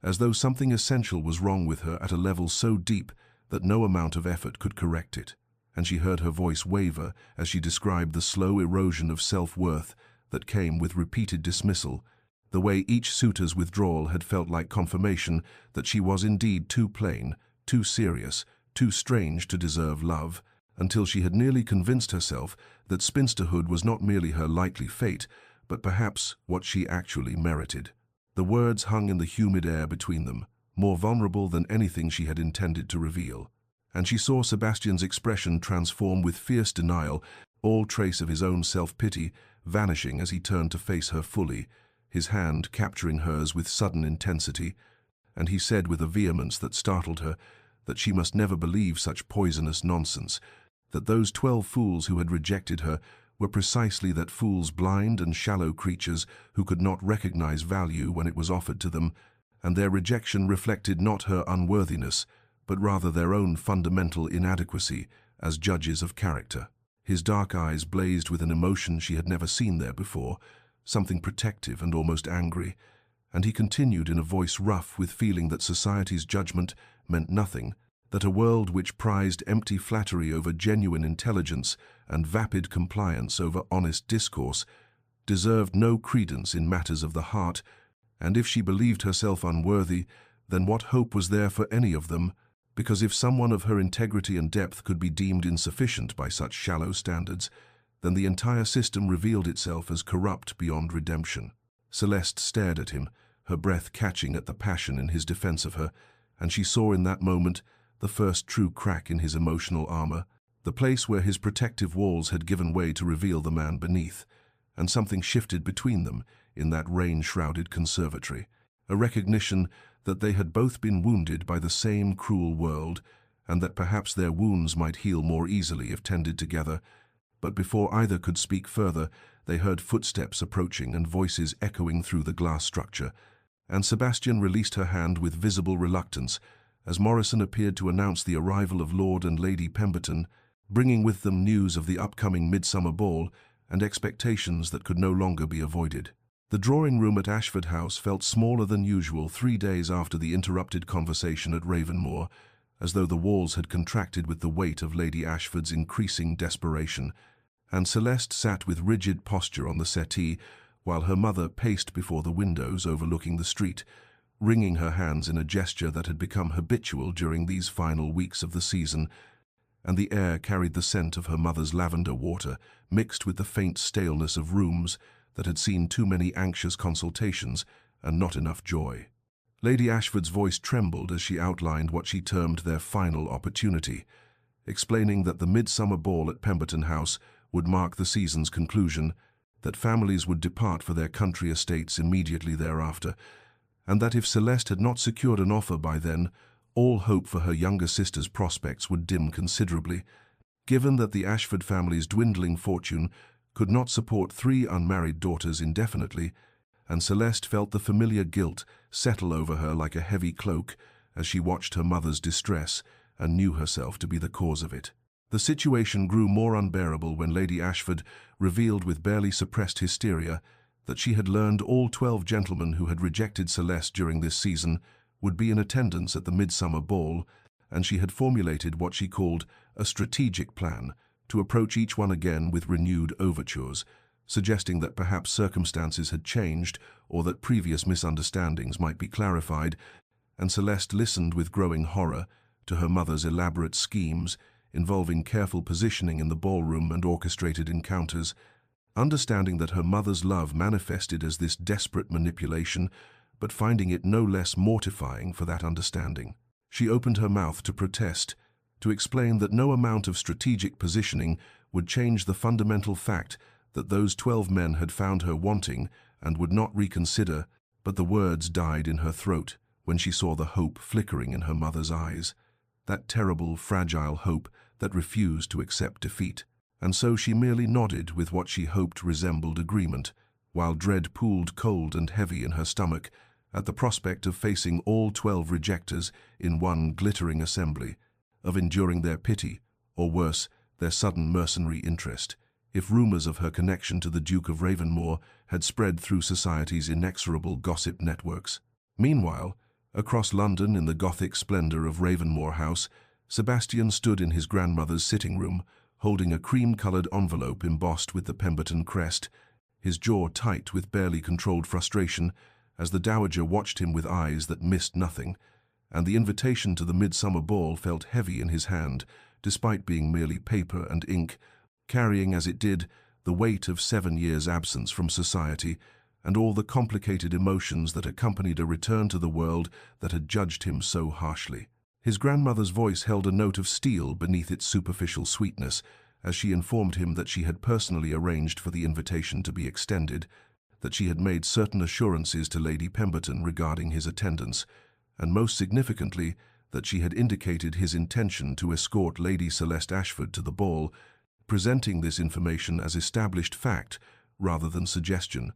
as though something essential was wrong with her at a level so deep that no amount of effort could correct it. And she heard her voice waver as she described the slow erosion of self-worth that came with repeated dismissal, the way each suitor's withdrawal had felt like confirmation that she was indeed too plain, too serious, too strange to deserve love, until she had nearly convinced herself that spinsterhood was not merely her likely fate, but perhaps what she actually merited. The words hung in the humid air between them, more vulnerable than anything she had intended to reveal. And she saw Sebastian's expression transform with fierce denial, all trace of his own self-pity vanishing as he turned to face her fully, his hand capturing hers with sudden intensity, and he said with a vehemence that startled her that she must never believe such poisonous nonsense, that those 12 fools who had rejected her were precisely that fools, blind and shallow creatures who could not recognize value when it was offered to them, and their rejection reflected not her unworthiness, but rather their own fundamental inadequacy as judges of character. His dark eyes blazed with an emotion she had never seen there before, something protective and almost angry, and he continued in a voice rough with feeling that society's judgment meant nothing, that a world which prized empty flattery over genuine intelligence and vapid compliance over honest discourse deserved no credence in matters of the heart, and if she believed herself unworthy, then what hope was there for any of them? Because if someone of her integrity and depth could be deemed insufficient by such shallow standards, then the entire system revealed itself as corrupt beyond redemption. Celeste stared at him, her breath catching at the passion in his defense of her, and she saw in that moment the first true crack in his emotional armor, the place where his protective walls had given way to reveal the man beneath, and something shifted between them in that rain-shrouded conservatory, a recognition that they had both been wounded by the same cruel world, and that perhaps their wounds might heal more easily if tended together. But before either could speak further, they heard footsteps approaching and voices echoing through the glass structure, and Sebastian released her hand with visible reluctance as Morrison appeared to announce the arrival of Lord and Lady Pemberton, bringing with them news of the upcoming midsummer ball and expectations that could no longer be avoided. The drawing room at Ashford House felt smaller than usual 3 days after the interrupted conversation at Ravenmoor, as though the walls had contracted with the weight of Lady Ashford's increasing desperation, and Celeste sat with rigid posture on the settee while her mother paced before the windows overlooking the street, wringing her hands in a gesture that had become habitual during these final weeks of the season, and the air carried the scent of her mother's lavender water, mixed with the faint staleness of rooms that had seen too many anxious consultations and not enough joy. Lady Ashford's voice trembled as she outlined what she termed their final opportunity, explaining that the midsummer ball at Pemberton House would mark the season's conclusion, that families would depart for their country estates immediately thereafter, and that if Celeste had not secured an offer by then, all hope for her younger sister's prospects would dim considerably, given that the Ashford family's dwindling fortune could not support 3 unmarried daughters indefinitely, and Celeste felt the familiar guilt settle over her like a heavy cloak as she watched her mother's distress and knew herself to be the cause of it. The situation grew more unbearable when Lady Ashford revealed with barely suppressed hysteria that she had learned all 12 gentlemen who had rejected Celeste during this season would be in attendance at the midsummer ball, and she had formulated what she called a strategic plan to approach each one again with renewed overtures, suggesting that perhaps circumstances had changed or that previous misunderstandings might be clarified, and Celeste listened with growing horror to her mother's elaborate schemes involving careful positioning in the ballroom and orchestrated encounters, understanding that her mother's love manifested as this desperate manipulation, but finding it no less mortifying for that understanding. She opened her mouth to protest, to explain that no amount of strategic positioning would change the fundamental fact that those 12 men had found her wanting and would not reconsider, but the words died in her throat when she saw the hope flickering in her mother's eyes, that terrible, fragile hope that refused to accept defeat. And so she merely nodded with what she hoped resembled agreement, while dread pooled cold and heavy in her stomach at the prospect of facing all 12 rejectors in one glittering assembly, of enduring their pity, or worse, their sudden mercenary interest, if rumors of her connection to the Duke of Ravenmore had spread through society's inexorable gossip networks. Meanwhile, across London in the Gothic splendor of Ravenmore House, Sebastian stood in his grandmother's sitting room, holding a cream-colored envelope embossed with the Pemberton crest, his jaw tight with barely controlled frustration as the Dowager watched him with eyes that missed nothing, and the invitation to the midsummer ball felt heavy in his hand, despite being merely paper and ink, carrying as it did the weight of 7 years' absence from society and all the complicated emotions that accompanied a return to the world that had judged him so harshly. His grandmother's voice held a note of steel beneath its superficial sweetness as she informed him that she had personally arranged for the invitation to be extended, that she had made certain assurances to Lady Pemberton regarding his attendance, and most significantly, that she had indicated his intention to escort Lady Celeste Ashford to the ball, presenting this information as established fact rather than suggestion.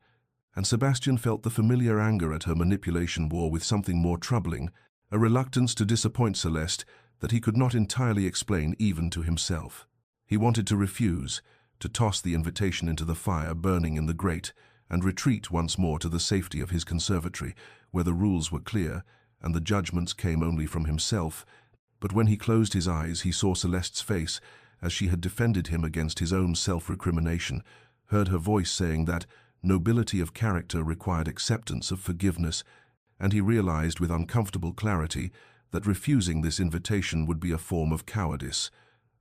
And Sebastian felt the familiar anger at her manipulation war with something more troubling, a reluctance to disappoint Celeste that he could not entirely explain even to himself. He wanted to refuse, to toss the invitation into the fire burning in the grate, and retreat once more to the safety of his conservatory, where the rules were clear and the judgments came only from himself. But when he closed his eyes, he saw Celeste's face as she had defended him against his own self-recrimination, heard her voice saying that nobility of character required acceptance of forgiveness, and he realized with uncomfortable clarity that refusing this invitation would be a form of cowardice,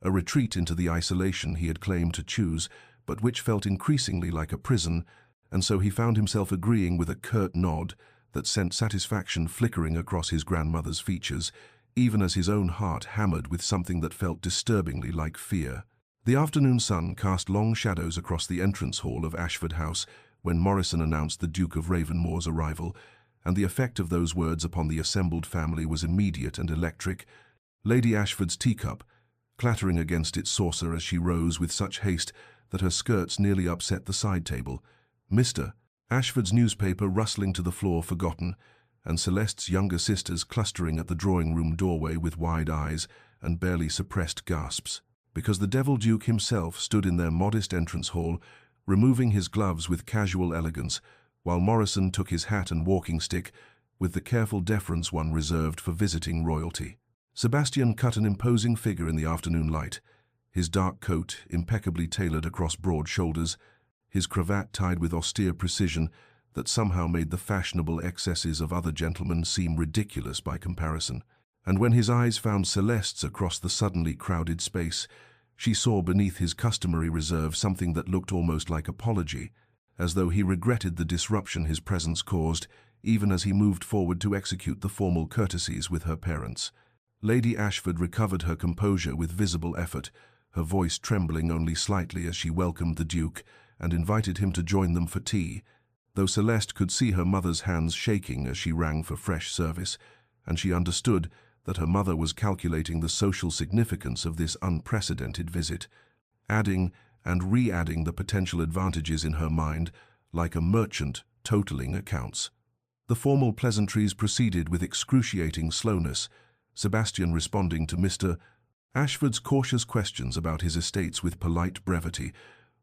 a retreat into the isolation he had claimed to choose, but which felt increasingly like a prison, and so he found himself agreeing with a curt nod that sent satisfaction flickering across his grandmother's features, even as his own heart hammered with something that felt disturbingly like fear. The afternoon sun cast long shadows across the entrance hall of Ashford House when Morrison announced the Duke of Ravenmore's arrival, and the effect of those words upon the assembled family was immediate and electric. Lady Ashford's teacup, clattering against its saucer as she rose with such haste that her skirts nearly upset the side table, Mr. Ashford's newspaper rustling to the floor forgotten, and Celeste's younger sisters clustering at the drawing-room doorway with wide eyes and barely suppressed gasps, because the Devil Duke himself stood in their modest entrance hall, removing his gloves with casual elegance, while Morrison took his hat and walking stick with the careful deference one reserved for visiting royalty. Sebastian cut an imposing figure in the afternoon light, his dark coat impeccably tailored across broad shoulders, his cravat tied with austere precision that somehow made the fashionable excesses of other gentlemen seem ridiculous by comparison. And when his eyes found Celeste's across the suddenly crowded space, she saw beneath his customary reserve something that looked almost like apology, as though he regretted the disruption his presence caused, even as he moved forward to execute the formal courtesies with her parents. Lady Ashford recovered her composure with visible effort, her voice trembling only slightly as she welcomed the Duke and invited him to join them for tea, though Celeste could see her mother's hands shaking as she rang for fresh service, and she understood that her mother was calculating the social significance of this unprecedented visit, adding and re-adding the potential advantages in her mind like a merchant totaling accounts. The formal pleasantries proceeded with excruciating slowness, Sebastian responding to Mr. Ashford's cautious questions about his estates with polite brevity,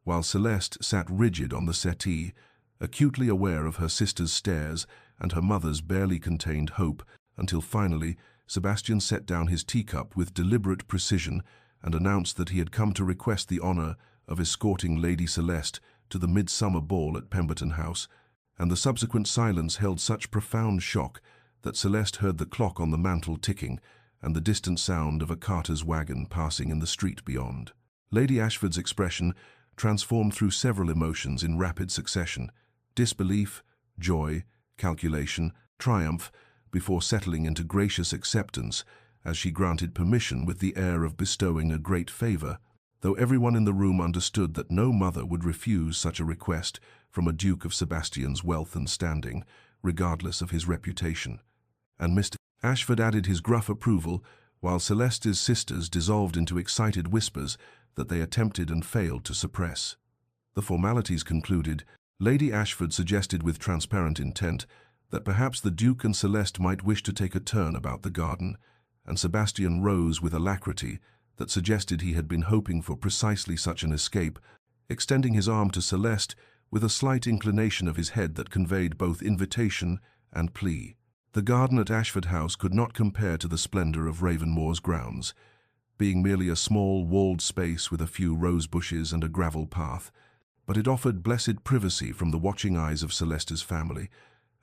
while Celeste sat rigid on the settee, acutely aware of her sister's stares and her mother's barely contained hope, until finally Sebastian set down his teacup with deliberate precision and announced that he had come to request the honor of escorting Lady Celeste to the midsummer ball at Pemberton House, and the subsequent silence held such profound shock that Celeste heard the clock on the mantel ticking and the distant sound of a carter's wagon passing in the street beyond. Lady Ashford's expression transformed through several emotions in rapid succession: disbelief, joy, calculation, triumph, before settling into gracious acceptance as she granted permission with the air of bestowing a great favor, though everyone in the room understood that no mother would refuse such a request from a Duke of Sebastian's wealth and standing, regardless of his reputation. And Mr. Ashford added his gruff approval, while Celeste's sisters dissolved into excited whispers that they attempted and failed to suppress. The formalities concluded, Lady Ashford suggested with transparent intent that perhaps the Duke and Celeste might wish to take a turn about the garden, and Sebastian rose with alacrity that suggested he had been hoping for precisely such an escape, extending his arm to Celeste with a slight inclination of his head that conveyed both invitation and plea. The garden at Ashford House could not compare to the splendor of Ravenmoor's grounds, being merely a small, walled space with a few rose bushes and a gravel path, but it offered blessed privacy from the watching eyes of Celeste's family,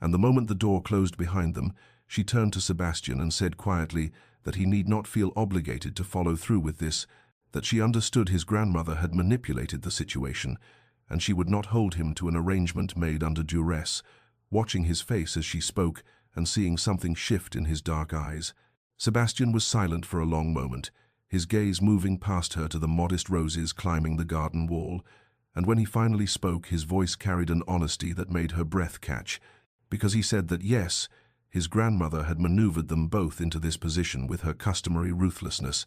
and the moment the door closed behind them, she turned to Sebastian and said quietly that he need not feel obligated to follow through with this, that she understood his grandmother had manipulated the situation, and she would not hold him to an arrangement made under duress, watching his face as she spoke and seeing something shift in his dark eyes. Sebastian was silent for a long moment, his gaze moving past her to the modest roses climbing the garden wall, and when he finally spoke, his voice carried an honesty that made her breath catch, because he said that yes, his grandmother had maneuvered them both into this position with her customary ruthlessness,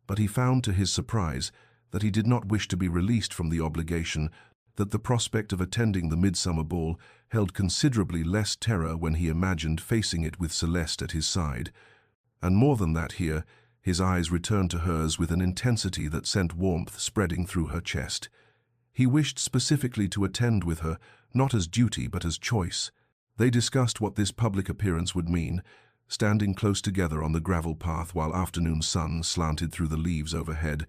but he found to his surprise that he did not wish to be released from the obligation, that the prospect of attending the midsummer ball held considerably less terror when he imagined facing it with Celeste at his side. And more than that here, his eyes returned to hers with an intensity that sent warmth spreading through her chest. He wished specifically to attend with her, not as duty but as choice. They discussed what this public appearance would mean, standing close together on the gravel path while afternoon sun slanted through the leaves overhead,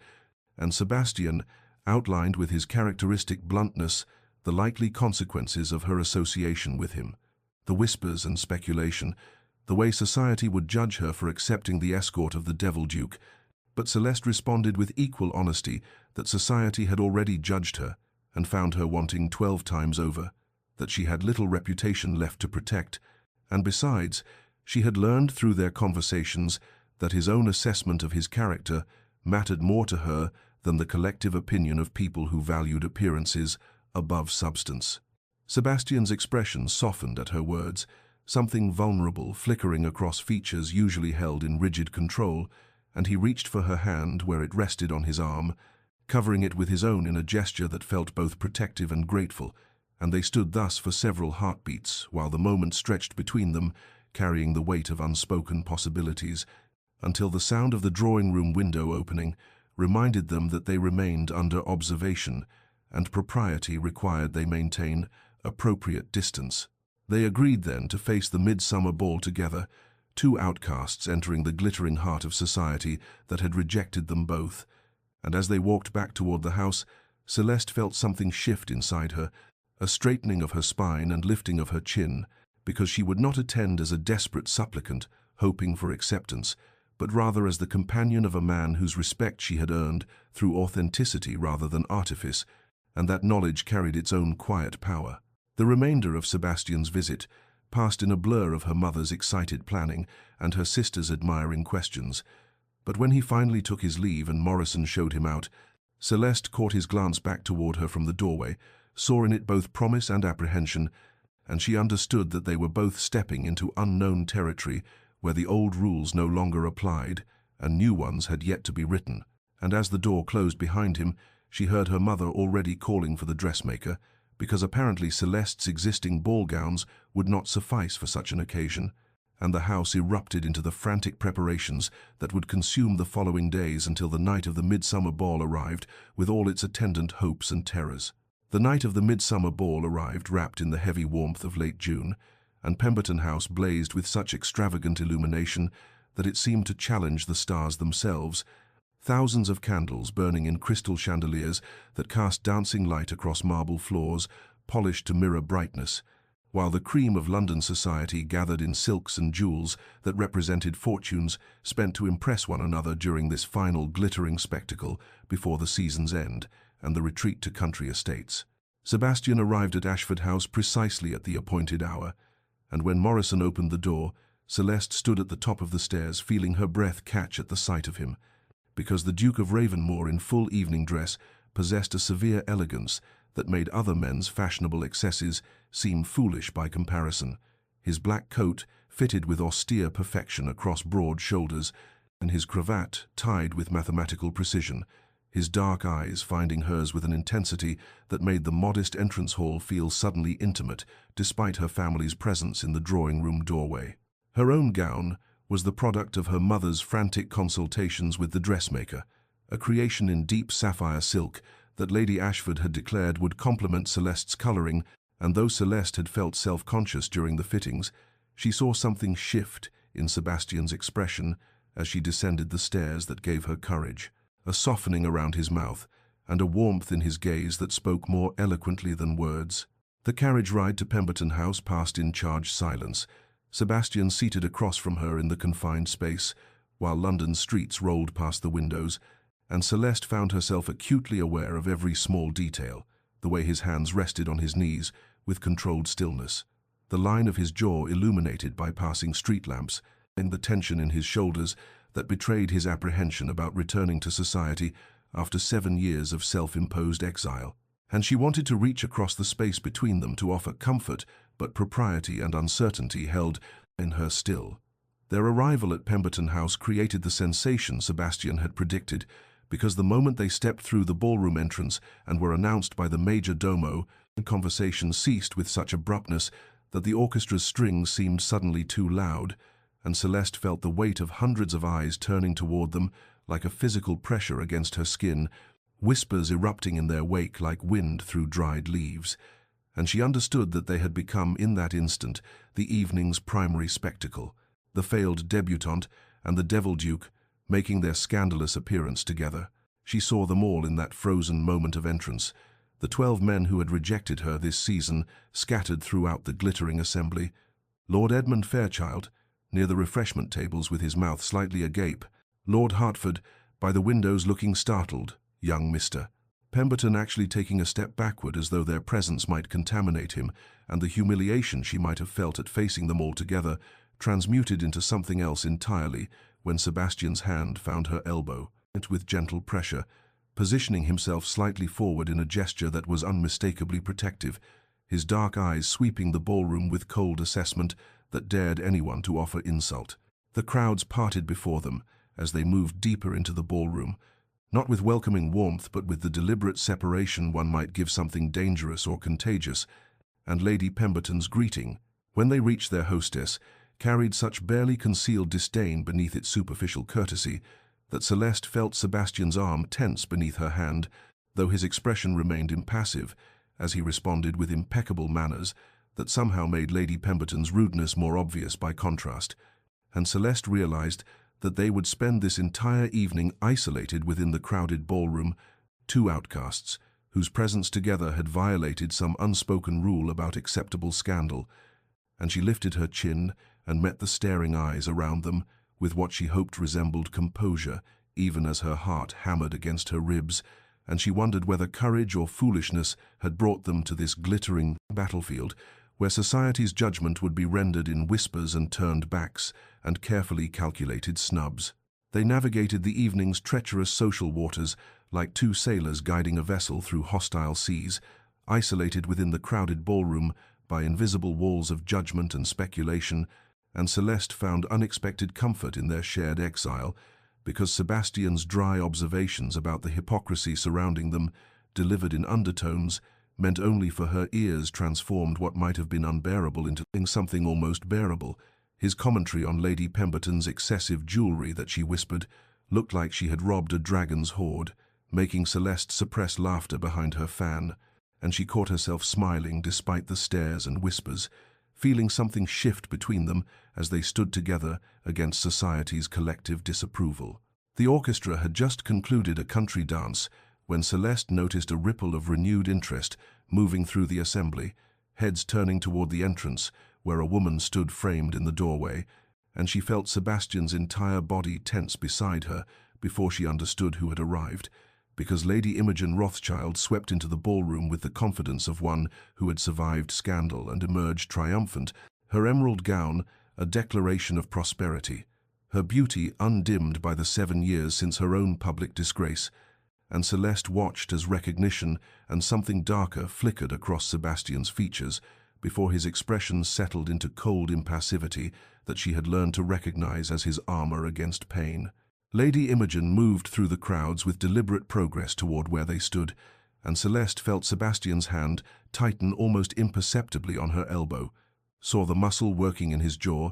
and Sebastian outlined with his characteristic bluntness the likely consequences of her association with him, the whispers and speculation, the way society would judge her for accepting the escort of the Devil Duke, but Celeste responded with equal honesty that society had already judged her and found her wanting 12 times over, that she had little reputation left to protect, and besides, she had learned through their conversations that his own assessment of his character mattered more to her than the collective opinion of people who valued appearances above substance. Sebastian's expression softened at her words, something vulnerable flickering across features usually held in rigid control, and he reached for her hand where it rested on his arm, covering it with his own in a gesture that felt both protective and grateful, and they stood thus for several heartbeats while the moment stretched between them, carrying the weight of unspoken possibilities, until the sound of the drawing-room window opening reminded them that they remained under observation, and propriety required they maintain appropriate distance. They agreed then to face the midsummer ball together, two outcasts entering the glittering heart of society that had rejected them both, and as they walked back toward the house, Celeste felt something shift inside her, a straightening of her spine and lifting of her chin, because she would not attend as a desperate supplicant, hoping for acceptance, but rather as the companion of a man whose respect she had earned through authenticity rather than artifice, and that knowledge carried its own quiet power. The remainder of Sebastian's visit passed in a blur of her mother's excited planning and her sister's admiring questions, but when he finally took his leave and Morrison showed him out, Celeste caught his glance back toward her from the doorway, saw in it both promise and apprehension, and she understood that they were both stepping into unknown territory where the old rules no longer applied and new ones had yet to be written. And as the door closed behind him, she heard her mother already calling for the dressmaker, because apparently Celeste's existing ball gowns would not suffice for such an occasion, and the house erupted into the frantic preparations that would consume the following days until the night of the midsummer ball arrived with all its attendant hopes and terrors. The night of the midsummer ball arrived wrapped in the heavy warmth of late June, and Pemberton House blazed with such extravagant illumination that it seemed to challenge the stars themselves, thousands of candles burning in crystal chandeliers that cast dancing light across marble floors, polished to mirror brightness, while the cream of London society gathered in silks and jewels that represented fortunes spent to impress one another during this final glittering spectacle before the season's end and the retreat to country estates. Sebastian arrived at Ashford House precisely at the appointed hour, and when Morrison opened the door, Celeste stood at the top of the stairs, feeling her breath catch at the sight of him, because the Duke of Ravenmoor in full evening dress possessed a severe elegance that made other men's fashionable excesses seem foolish by comparison. His black coat fitted with austere perfection across broad shoulders, and his cravat tied with mathematical precision, his dark eyes finding hers with an intensity that made the modest entrance hall feel suddenly intimate, despite her family's presence in the drawing-room doorway. Her own gown was the product of her mother's frantic consultations with the dressmaker, a creation in deep sapphire silk that Lady Ashford had declared would complement Celeste's colouring, and though Celeste had felt self-conscious during the fittings, she saw something shift in Sebastian's expression as she descended the stairs that gave her courage, a softening around his mouth, and a warmth in his gaze that spoke more eloquently than words. The carriage ride to Pemberton House passed in charged silence, Sebastian seated across from her in the confined space, while London's streets rolled past the windows, and Celeste found herself acutely aware of every small detail, the way his hands rested on his knees with controlled stillness, the line of his jaw illuminated by passing street lamps, and the tension in his shoulders that betrayed his apprehension about returning to society after 7 years of self-imposed exile. And she wanted to reach across the space between them to offer comfort, but propriety and uncertainty held in her still. Their arrival at Pemberton House created the sensation Sebastian had predicted, because the moment they stepped through the ballroom entrance and were announced by the major domo, the conversation ceased with such abruptness that the orchestra's strings seemed suddenly too loud, and Celeste felt the weight of hundreds of eyes turning toward them like a physical pressure against her skin, whispers erupting in their wake like wind through dried leaves, and she understood that they had become, in that instant, the evening's primary spectacle, the failed debutante and the Devil Duke making their scandalous appearance together. She saw them all in that frozen moment of entrance, the 12 men who had rejected her this season scattered throughout the glittering assembly. Lord Edmund Fairchild, near the refreshment tables with his mouth slightly agape, Lord Hertford, by the windows looking startled, young Mr. Pemberton actually taking a step backward as though their presence might contaminate him, and the humiliation she might have felt at facing them all together transmuted into something else entirely when Sebastian's hand found her elbow, and with gentle pressure, positioning himself slightly forward in a gesture that was unmistakably protective, his dark eyes sweeping the ballroom with cold assessment that dared anyone to offer insult. The crowds parted before them as they moved deeper into the ballroom, not with welcoming warmth but with the deliberate separation one might give something dangerous or contagious, and Lady Pemberton's greeting, when they reached their hostess, carried such barely concealed disdain beneath its superficial courtesy that Celeste felt Sebastian's arm tense beneath her hand, though his expression remained impassive as he responded with impeccable manners that somehow made Lady Pemberton's rudeness more obvious by contrast, and Celeste realized that they would spend this entire evening isolated within the crowded ballroom, 2 outcasts, whose presence together had violated some unspoken rule about acceptable scandal, and she lifted her chin and met the staring eyes around them with what she hoped resembled composure, even as her heart hammered against her ribs, and she wondered whether courage or foolishness had brought them to this glittering battlefield, where society's judgment would be rendered in whispers and turned backs and carefully calculated snubs. They navigated the evening's treacherous social waters like 2 sailors guiding a vessel through hostile seas, isolated within the crowded ballroom by invisible walls of judgment and speculation, and Celeste found unexpected comfort in their shared exile, because Sebastian's dry observations about the hypocrisy surrounding them, delivered in undertones, meant only for her ears transformed what might have been unbearable into something almost bearable. His commentary on Lady Pemberton's excessive jewelry that she whispered looked like she had robbed a dragon's hoard, making Celeste suppress laughter behind her fan, and she caught herself smiling despite the stares and whispers, feeling something shift between them as they stood together against society's collective disapproval. The orchestra had just concluded a country dance when Celeste noticed a ripple of renewed interest moving through the assembly, heads turning toward the entrance where a woman stood framed in the doorway, and she felt Sebastian's entire body tense beside her before she understood who had arrived, because Lady Imogen Rothschild swept into the ballroom with the confidence of one who had survived scandal and emerged triumphant, her emerald gown a declaration of prosperity, her beauty undimmed by the 7 years since her own public disgrace, and Celeste watched as recognition and something darker flickered across Sebastian's features before his expression settled into cold impassivity that she had learned to recognize as his armor against pain. Lady Imogen moved through the crowds with deliberate progress toward where they stood, and Celeste felt Sebastian's hand tighten almost imperceptibly on her elbow, saw the muscle working in his jaw,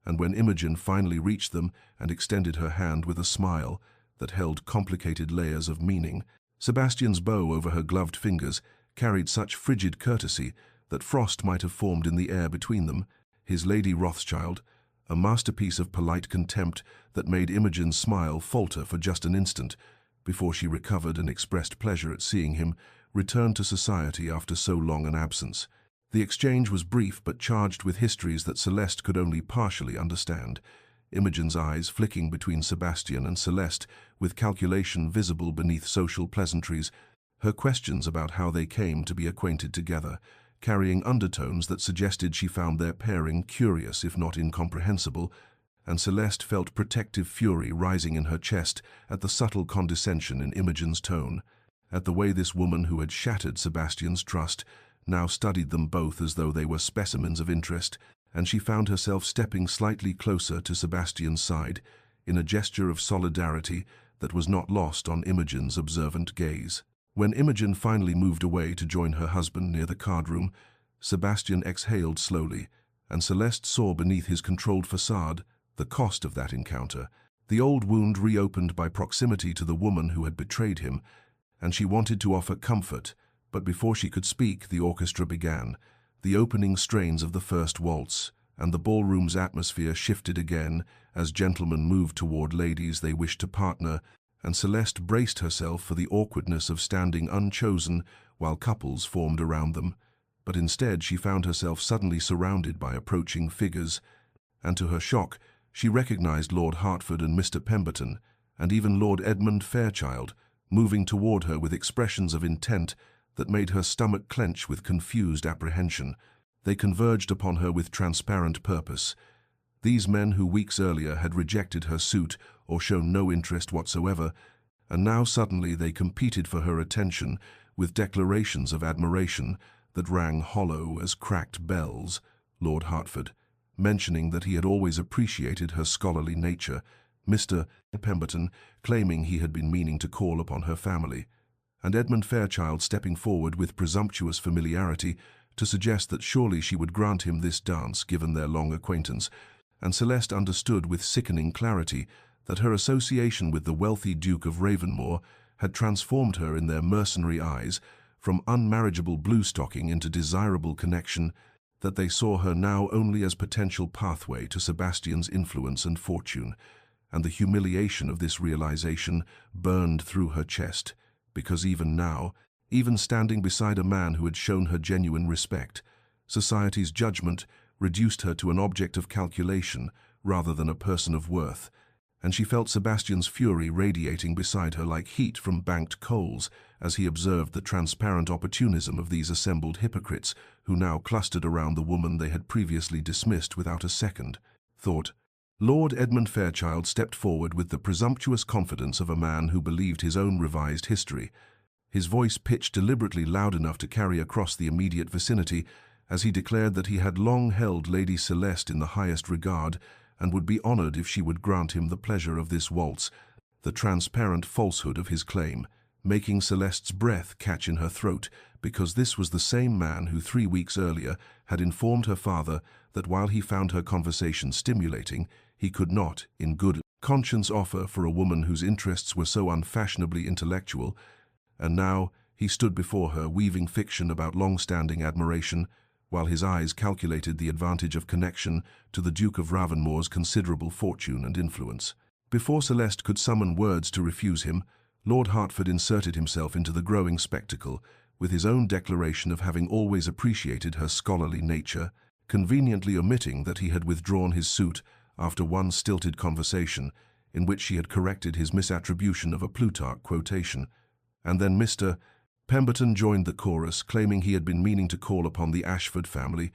and when Imogen finally reached them and extended her hand with a smile that held complicated layers of meaning, Sebastian's bow over her gloved fingers carried such frigid courtesy that frost might have formed in the air between them. His Lady Rothschild, a masterpiece of polite contempt that made Imogen's smile falter for just an instant, before she recovered and expressed pleasure at seeing him return to society after so long an absence. The exchange was brief but charged with histories that Celeste could only partially understand, Imogen's eyes flicking between Sebastian and Celeste with calculation visible beneath social pleasantries, her questions about how they came to be acquainted together, carrying undertones that suggested she found their pairing curious if not incomprehensible, and Celeste felt protective fury rising in her chest at the subtle condescension in Imogen's tone, at the way this woman who had shattered Sebastian's trust now studied them both as though they were specimens of interest, and she found herself stepping slightly closer to Sebastian's side in a gesture of solidarity that was not lost on Imogen's observant gaze. When Imogen finally moved away to join her husband near the card-room, Sebastian exhaled slowly, and Celeste saw beneath his controlled facade the cost of that encounter, the old wound reopened by proximity to the woman who had betrayed him, and she wanted to offer comfort, but before she could speak, the orchestra began, the opening strains of the first waltz, and the ballroom's atmosphere shifted again as gentlemen moved toward ladies they wished to partner, and Celeste braced herself for the awkwardness of standing unchosen while couples formed around them. But instead she found herself suddenly surrounded by approaching figures, and to her shock she recognized Lord Hertford and Mr. Pemberton, and even Lord Edmund Fairchild, moving toward her with expressions of intent that made her stomach clench with confused apprehension. They converged upon her with transparent purpose. These men who weeks earlier had rejected her suit or shown no interest whatsoever, and now suddenly they competed for her attention with declarations of admiration that rang hollow as cracked bells. Lord Hertford, mentioning that he had always appreciated her scholarly nature, Mr. Pemberton claiming he had been meaning to call upon her family, and Edmund Fairchild stepping forward with presumptuous familiarity to suggest that surely she would grant him this dance given their long acquaintance, and Celeste understood with sickening clarity that her association with the wealthy Duke of Ravenmore had transformed her in their mercenary eyes from unmarriageable bluestocking into desirable connection, that they saw her now only as potential pathway to Sebastian's influence and fortune, and the humiliation of this realization burned through her chest, because even now, even standing beside a man who had shown her genuine respect, society's judgment reduced her to an object of calculation rather than a person of worth, and she felt Sebastian's fury radiating beside her like heat from banked coals as he observed the transparent opportunism of these assembled hypocrites who now clustered around the woman they had previously dismissed without a second thought. Lord Edmund Fairchild stepped forward with the presumptuous confidence of a man who believed his own revised history, his voice pitched deliberately loud enough to carry across the immediate vicinity, as he declared that he had long held Lady Celeste in the highest regard and would be honored if she would grant him the pleasure of this waltz, the transparent falsehood of his claim making Celeste's breath catch in her throat, because this was the same man who 3 weeks earlier had informed her father that while he found her conversation stimulating, he could not, in good conscience, offer for a woman whose interests were so unfashionably intellectual, and now he stood before her weaving fiction about long-standing admiration, while his eyes calculated the advantage of connection to the Duke of Ravenmore's considerable fortune and influence. Before Celeste could summon words to refuse him, Lord Hertford inserted himself into the growing spectacle with his own declaration of having always appreciated her scholarly nature, conveniently omitting that he had withdrawn his suit after one stilted conversation in which she had corrected his misattribution of a Plutarch quotation. And then Mr. Pemberton joined the chorus, claiming he had been meaning to call upon the Ashford family,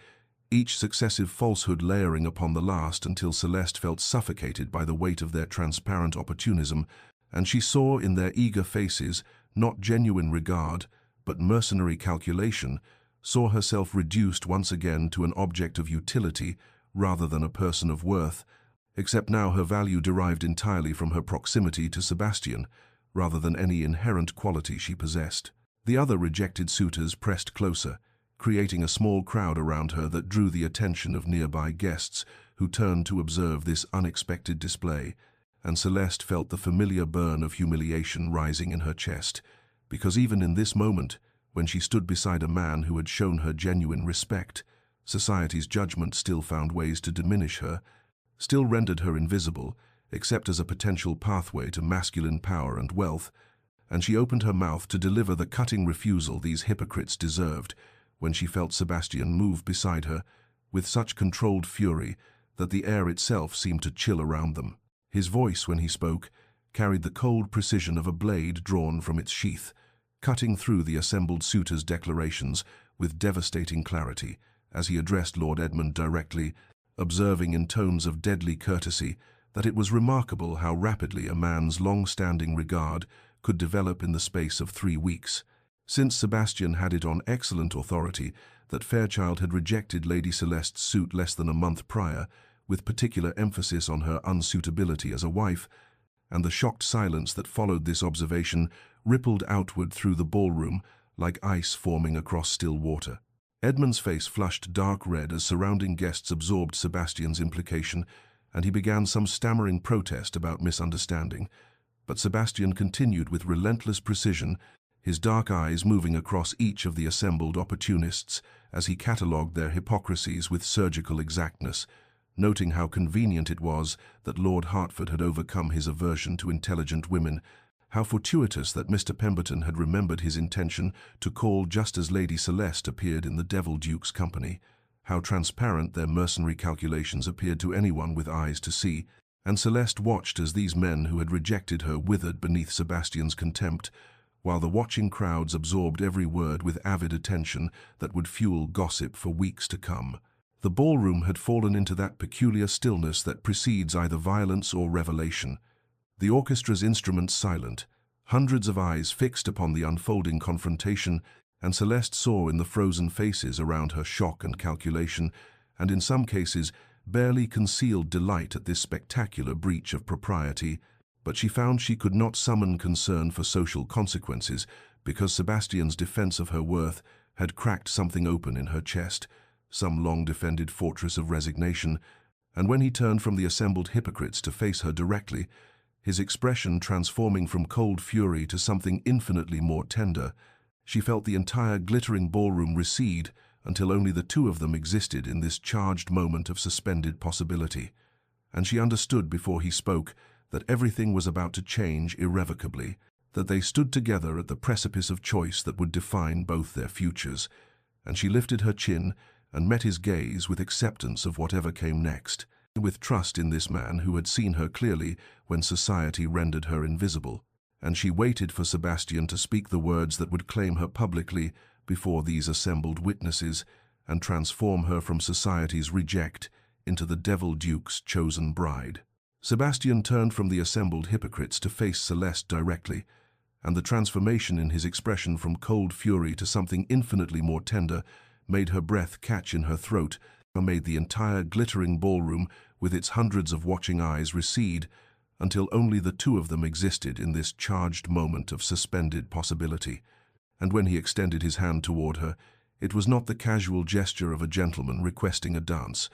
each successive falsehood layering upon the last until Celeste felt suffocated by the weight of their transparent opportunism, and she saw in their eager faces not genuine regard, but mercenary calculation, saw herself reduced once again to an object of utility rather than a person of worth, except now her value derived entirely from her proximity to Sebastian, rather than any inherent quality she possessed. The other rejected suitors pressed closer, creating a small crowd around her that drew the attention of nearby guests who turned to observe this unexpected display, and Celeste felt the familiar burn of humiliation rising in her chest, because even in this moment, when she stood beside a man who had shown her genuine respect, society's judgment still found ways to diminish her, still rendered her invisible, except as a potential pathway to masculine power and wealth, and she opened her mouth to deliver the cutting refusal these hypocrites deserved when she felt Sebastian move beside her with such controlled fury that the air itself seemed to chill around them. His voice, when he spoke, carried the cold precision of a blade drawn from its sheath, cutting through the assembled suitors' declarations with devastating clarity as he addressed Lord Edmund directly, observing in tones of deadly courtesy that it was remarkable how rapidly a man's long-standing regard could develop in the space of 3 weeks, since Sebastian had it on excellent authority that Fairchild had rejected Lady Celeste's suit less than a month prior, with particular emphasis on her unsuitability as a wife, and the shocked silence that followed this observation rippled outward through the ballroom like ice forming across still water. Edmund's face flushed dark red as surrounding guests absorbed Sebastian's implication, and he began some stammering protest about misunderstanding. But Sebastian continued with relentless precision, his dark eyes moving across each of the assembled opportunists as he catalogued their hypocrisies with surgical exactness, noting how convenient it was that Lord Hertford had overcome his aversion to intelligent women, how fortuitous that Mr. Pemberton had remembered his intention to call just as Lady Celeste appeared in the Devil Duke's company, how transparent their mercenary calculations appeared to anyone with eyes to see, and Celeste watched as these men who had rejected her withered beneath Sebastian's contempt, while the watching crowds absorbed every word with avid attention that would fuel gossip for weeks to come. The ballroom had fallen into that peculiar stillness that precedes either violence or revelation. The orchestra's instruments silent, hundreds of eyes fixed upon the unfolding confrontation, and Celeste saw in the frozen faces around her shock and calculation, and in some cases barely concealed delight at this spectacular breach of propriety, but she found she could not summon concern for social consequences because Sebastian's defense of her worth had cracked something open in her chest, some long-defended fortress of resignation, and when he turned from the assembled hypocrites to face her directly, his expression transforming from cold fury to something infinitely more tender, she felt the entire glittering ballroom recede until only the two of them existed in this charged moment of suspended possibility. And she understood before he spoke that everything was about to change irrevocably, that they stood together at the precipice of choice that would define both their futures, and she lifted her chin and met his gaze with acceptance of whatever came next, with trust in this man who had seen her clearly when society rendered her invisible, and she waited for Sebastian to speak the words that would claim her publicly before these assembled witnesses and transform her from society's reject into the Devil Duke's chosen bride. Sebastian turned from the assembled hypocrites to face Celeste directly, and the transformation in his expression from cold fury to something infinitely more tender made her breath catch in her throat, and made the entire glittering ballroom with its hundreds of watching eyes recede until only the two of them existed in this charged moment of suspended possibility. And when he extended his hand toward her, it was not the casual gesture of a gentleman requesting a dance,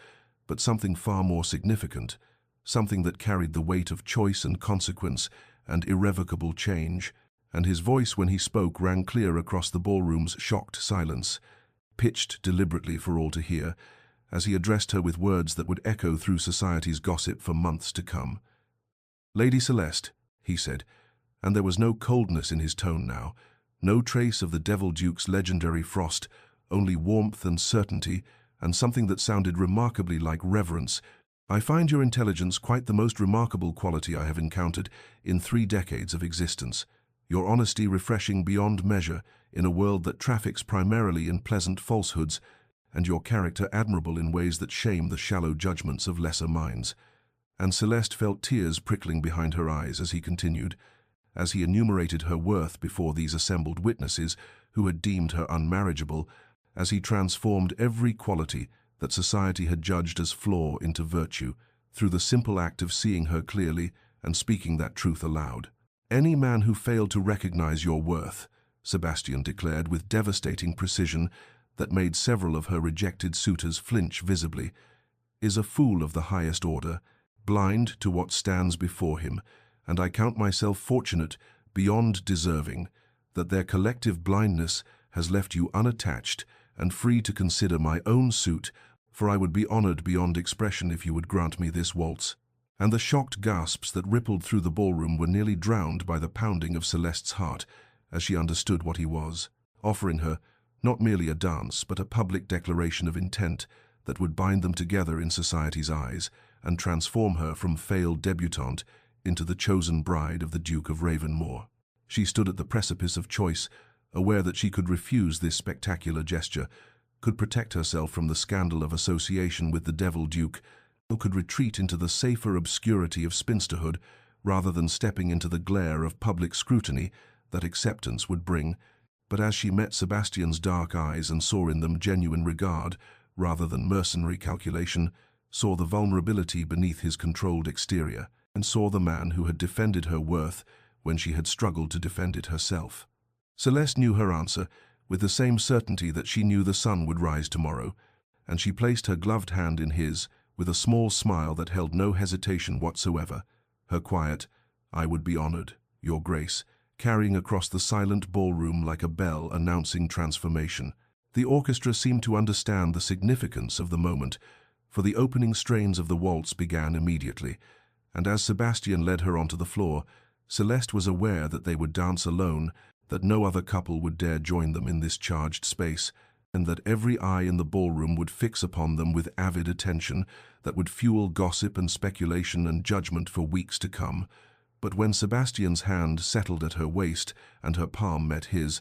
but something far more significant, something that carried the weight of choice and consequence and irrevocable change, and his voice when he spoke rang clear across the ballroom's shocked silence, pitched deliberately for all to hear, as he addressed her with words that would echo through society's gossip for months to come. "Lady Celeste," he said, and there was no coldness in his tone now, no trace of the Devil Duke's legendary frost, only warmth and certainty, and something that sounded remarkably like reverence. "I find your intelligence quite the most remarkable quality I have encountered in 3 decades of existence. Your honesty refreshing beyond measure in a world that traffics primarily in pleasant falsehoods, and your character admirable in ways that shame the shallow judgments of lesser minds." And Celeste felt tears prickling behind her eyes as he continued, as he enumerated her worth before these assembled witnesses who had deemed her unmarriageable, as he transformed every quality that society had judged as flaw into virtue, through the simple act of seeing her clearly and speaking that truth aloud. "Any man who failed to recognize your worth," Sebastian declared with devastating precision that made several of her rejected suitors flinch visibly, "is a fool of the highest order, blind to what stands before him, and I count myself fortunate, beyond deserving, that their collective blindness has left you unattached and free to consider my own suit, for I would be honored beyond expression if you would grant me this waltz." And the shocked gasps that rippled through the ballroom were nearly drowned by the pounding of Celeste's heart as she understood what he was offering her, not merely a dance, but a public declaration of intent that would bind them together in society's eyes and transform her from failed debutante into the chosen bride of the Duke of Ravenmore. She stood at the precipice of choice, aware that she could refuse this spectacular gesture, could protect herself from the scandal of association with the Devil Duke, or could retreat into the safer obscurity of spinsterhood rather than stepping into the glare of public scrutiny that acceptance would bring. But as she met Sebastian's dark eyes and saw in them genuine regard rather than mercenary calculation, saw the vulnerability beneath his controlled exterior, and saw the man who had defended her worth when she had struggled to defend it herself. Celeste knew her answer with the same certainty that she knew the sun would rise tomorrow, and she placed her gloved hand in his with a small smile that held no hesitation whatsoever. Her quiet, "I would be honored, Your Grace," carrying across the silent ballroom like a bell announcing transformation. The orchestra seemed to understand the significance of the moment, for the opening strains of the waltz began immediately, and as Sebastian led her onto the floor, Celeste was aware that they would dance alone, that no other couple would dare join them in this charged space, and that every eye in the ballroom would fix upon them with avid attention that would fuel gossip and speculation and judgment for weeks to come. But when Sebastian's hand settled at her waist and her palm met his,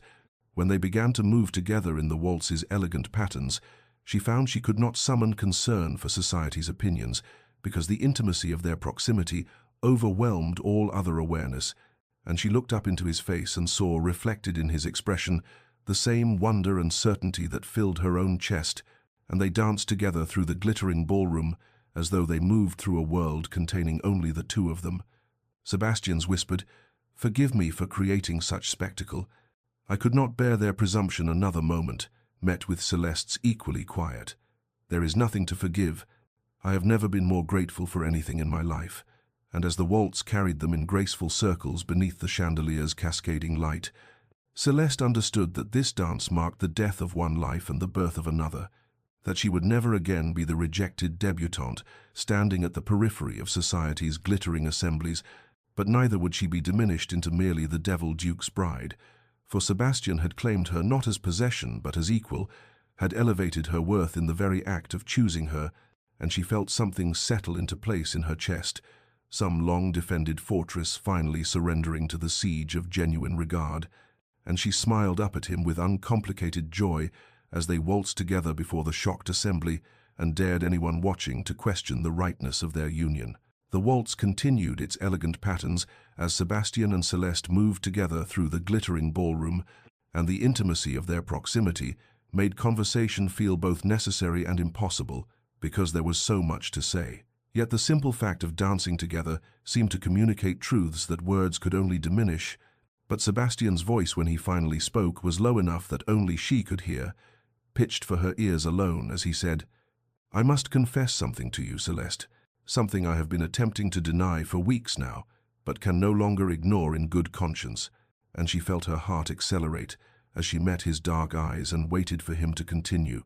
when they began to move together in the waltz's elegant patterns, she found she could not summon concern for society's opinions, because the intimacy of their proximity overwhelmed all other awareness, and she looked up into his face and saw reflected in his expression the same wonder and certainty that filled her own chest, and they danced together through the glittering ballroom as though they moved through a world containing only the two of them. Sebastian's whispered, "Forgive me for creating such spectacle. I could not bear their presumption another moment," met with Celeste's equally quiet. "There is nothing to forgive. I have never been more grateful for anything in my life." And as the waltz carried them in graceful circles beneath the chandelier's cascading light, Celeste understood that this dance marked the death of one life and the birth of another, that she would never again be the rejected debutante standing at the periphery of society's glittering assemblies, but neither would she be diminished into merely the Devil Duke's bride, for Sebastian had claimed her not as possession but as equal, had elevated her worth in the very act of choosing her, and she felt something settle into place in her chest, some long-defended fortress finally surrendering to the siege of genuine regard, and she smiled up at him with uncomplicated joy as they waltzed together before the shocked assembly and dared anyone watching to question the rightness of their union. The waltz continued its elegant patterns as Sebastian and Celeste moved together through the glittering ballroom, and the intimacy of their proximity made conversation feel both necessary and impossible because there was so much to say. Yet the simple fact of dancing together seemed to communicate truths that words could only diminish, but Sebastian's voice when he finally spoke was low enough that only she could hear, pitched for her ears alone as he said, "I must confess something to you, Celeste. Something I have been attempting to deny for weeks now, but can no longer ignore in good conscience," and she felt her heart accelerate as she met his dark eyes and waited for him to continue,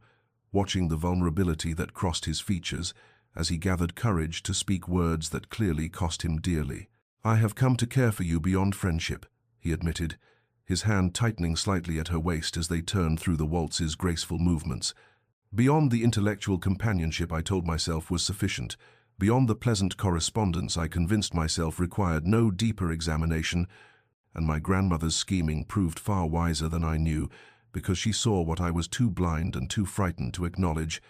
watching the vulnerability that crossed his features as he gathered courage to speak words that clearly cost him dearly. "I have come to care for you beyond friendship," he admitted, his hand tightening slightly at her waist as they turned through the waltz's graceful movements. "Beyond the intellectual companionship I told myself was sufficient, beyond the pleasant correspondence I convinced myself required no deeper examination, and my grandmother's scheming proved far wiser than I knew, because she saw what I was too blind and too frightened to acknowledge,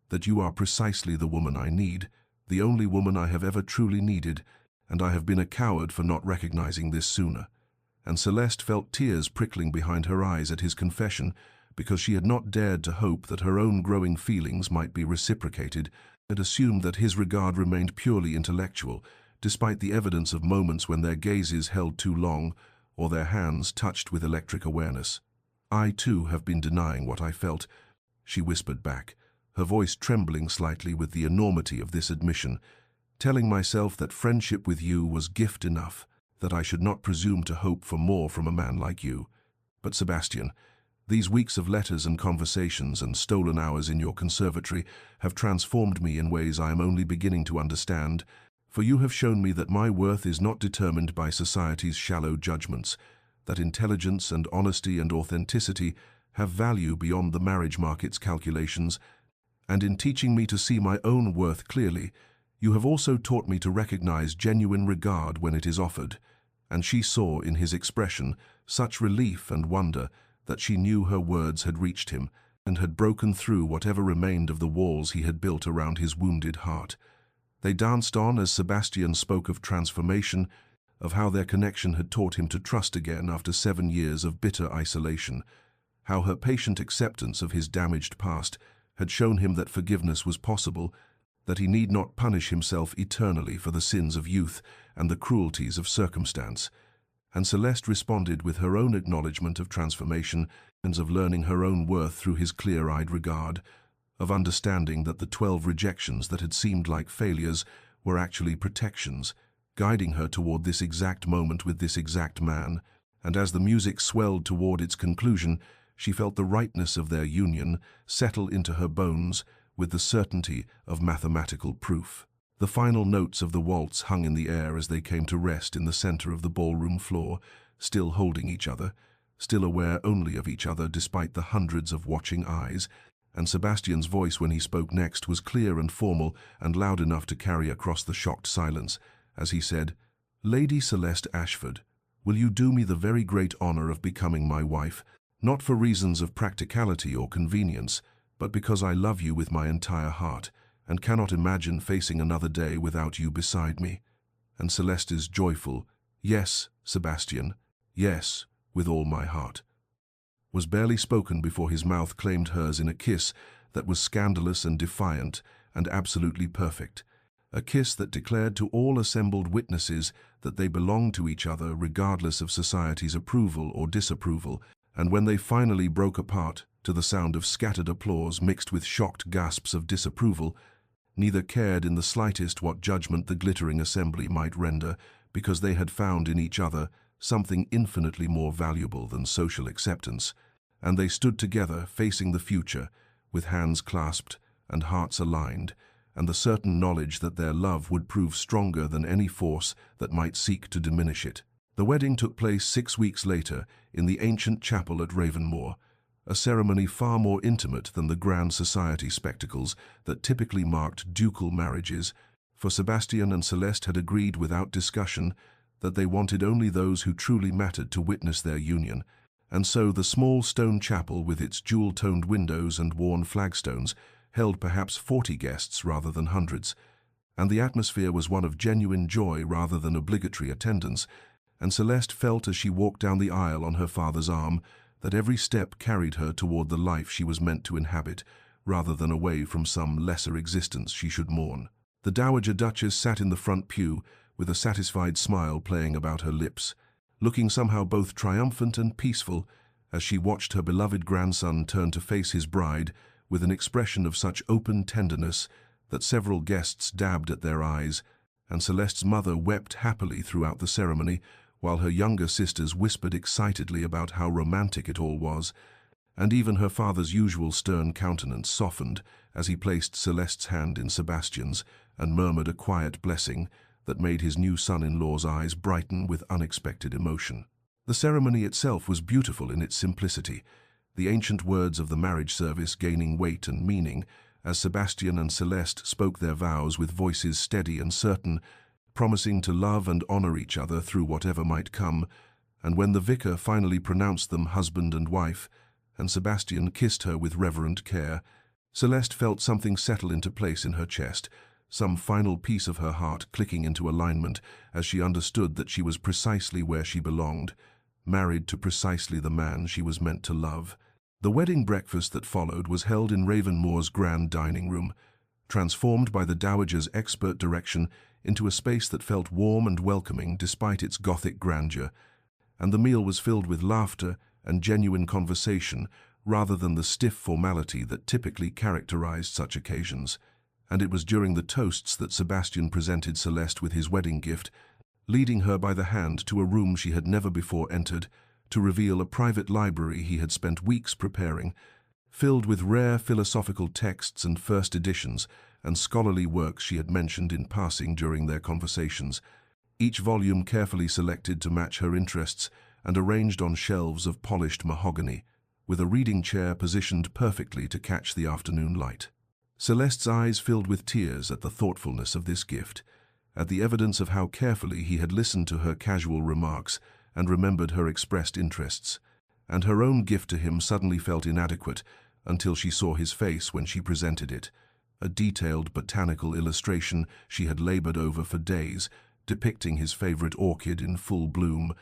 that you are precisely the woman I need, the only woman I have ever truly needed, and I have been a coward for not recognizing this sooner." And Celeste felt tears prickling behind her eyes at his confession, because she had not dared to hope that her own growing feelings might be reciprocated, and assumed that his regard remained purely intellectual, despite the evidence of moments when their gazes held too long or their hands touched with electric awareness. "I, too, have been denying what I felt," she whispered back, her voice trembling slightly with the enormity of this admission, "telling myself that friendship with you was gift enough, that I should not presume to hope for more from a man like you." But Sebastian, these weeks of letters and conversations and stolen hours in your conservatory have transformed me in ways I am only beginning to understand, for you have shown me that my worth is not determined by society's shallow judgments, that intelligence and honesty and authenticity have value beyond the marriage market's calculations, and in teaching me to see my own worth clearly, you have also taught me to recognize genuine regard when it is offered. And she saw in his expression such relief and wonder that she knew her words had reached him and had broken through whatever remained of the walls he had built around his wounded heart. They danced on as Sebastian spoke of transformation, of how their connection had taught him to trust again after 7 years of bitter isolation, how her patient acceptance of his damaged past had shown him that forgiveness was possible, that he need not punish himself eternally for the sins of youth and the cruelties of circumstance. And Celeste responded with her own acknowledgement of transformation and of learning her own worth through his clear-eyed regard, of understanding that the 12 rejections that had seemed like failures were actually protections, guiding her toward this exact moment with this exact man. And as the music swelled toward its conclusion, she felt the rightness of their union settle into her bones with the certainty of mathematical proof. The final notes of the waltz hung in the air as they came to rest in the center of the ballroom floor, still holding each other, still aware only of each other despite the hundreds of watching eyes, and Sebastian's voice when he spoke next was clear and formal and loud enough to carry across the shocked silence, as he said, "Lady Celeste Ashford, will you do me the very great honor of becoming my wife, not for reasons of practicality or convenience, but because I love you with my entire heart, and cannot imagine facing another day without you beside me?" And Celeste's joyful, "Yes, Sebastian, yes, with all my heart," was barely spoken before his mouth claimed hers in a kiss that was scandalous and defiant and absolutely perfect, a kiss that declared to all assembled witnesses that they belonged to each other regardless of society's approval or disapproval. And when they finally broke apart, to the sound of scattered applause mixed with shocked gasps of disapproval, neither cared in the slightest what judgment the glittering assembly might render, because they had found in each other something infinitely more valuable than social acceptance, and they stood together facing the future, with hands clasped and hearts aligned, and the certain knowledge that their love would prove stronger than any force that might seek to diminish it. The wedding took place 6 weeks later in the ancient chapel at Ravenmoor, a ceremony far more intimate than the grand society spectacles that typically marked ducal marriages, for Sebastian and Celeste had agreed without discussion that they wanted only those who truly mattered to witness their union, and so the small stone chapel with its jewel-toned windows and worn flagstones held perhaps 40 guests rather than hundreds, and the atmosphere was one of genuine joy rather than obligatory attendance, and Celeste felt as she walked down the aisle on her father's arm that every step carried her toward the life she was meant to inhabit, rather than away from some lesser existence she should mourn. The Dowager Duchess sat in the front pew, with a satisfied smile playing about her lips, looking somehow both triumphant and peaceful as she watched her beloved grandson turn to face his bride with an expression of such open tenderness that several guests dabbed at their eyes, and Celeste's mother wept happily throughout the ceremony, while her younger sisters whispered excitedly about how romantic it all was, and even her father's usual stern countenance softened as he placed Celeste's hand in Sebastian's and murmured a quiet blessing that made his new son-in-law's eyes brighten with unexpected emotion. The ceremony itself was beautiful in its simplicity, the ancient words of the marriage service gaining weight and meaning as Sebastian and Celeste spoke their vows with voices steady and certain, promising to love and honor each other through whatever might come, and when the vicar finally pronounced them husband and wife, and Sebastian kissed her with reverent care, Celeste felt something settle into place in her chest, some final piece of her heart clicking into alignment as she understood that she was precisely where she belonged, married to precisely the man she was meant to love. The wedding breakfast that followed was held in Ravenmoor's grand dining room, transformed by the Dowager's expert direction into a space that felt warm and welcoming despite its Gothic grandeur, and the meal was filled with laughter and genuine conversation rather than the stiff formality that typically characterized such occasions. And it was during the toasts that Sebastian presented Celeste with his wedding gift, leading her by the hand to a room she had never before entered, to reveal a private library he had spent weeks preparing, filled with rare philosophical texts and first editions and scholarly works she had mentioned in passing during their conversations, each volume carefully selected to match her interests and arranged on shelves of polished mahogany, with a reading chair positioned perfectly to catch the afternoon light. Celeste's eyes filled with tears at the thoughtfulness of this gift, at the evidence of how carefully he had listened to her casual remarks and remembered her expressed interests, and her own gift to him suddenly felt inadequate until she saw his face when she presented it, a detailed botanical illustration she had labored over for days, depicting his favorite orchid in full bloom,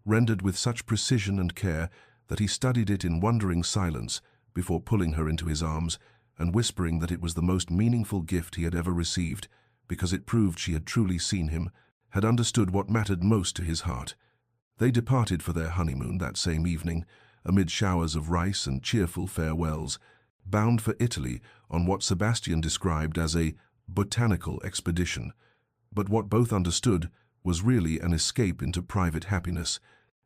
rendered with such precision and care that he studied it in wondering silence before pulling her into his arms and whispering that it was the most meaningful gift he had ever received, because it proved she had truly seen him, had understood what mattered most to his heart. They departed for their honeymoon that same evening, amid showers of rice and cheerful farewells, bound for Italy on what Sebastian described as a botanical expedition, but what both understood was really an escape into private happiness,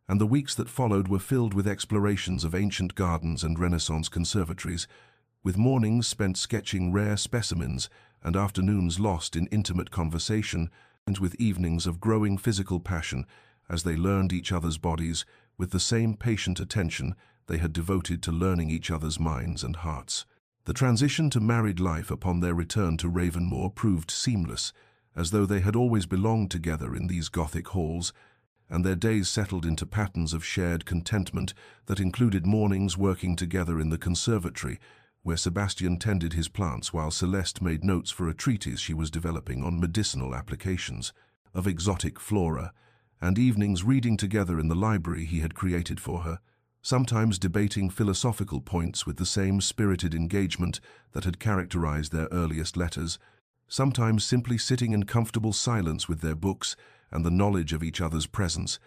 and the weeks that followed were filled with explorations of ancient gardens and Renaissance conservatories, with mornings spent sketching rare specimens and afternoons lost in intimate conversation, and with evenings of growing physical passion as they learned each other's bodies with the same patient attention they had devoted to learning each other's minds and hearts. The transition to married life upon their return to Ravenmoor proved seamless, as though they had always belonged together in these Gothic halls, and their days settled into patterns of shared contentment that included mornings working together in the conservatory, where Sebastian tended his plants while Celeste made notes for a treatise she was developing on medicinal applications of exotic flora, and evenings reading together in the library he had created for her, sometimes debating philosophical points with the same spirited engagement that had characterized their earliest letters, sometimes simply sitting in comfortable silence with their books and the knowledge of each other's presence,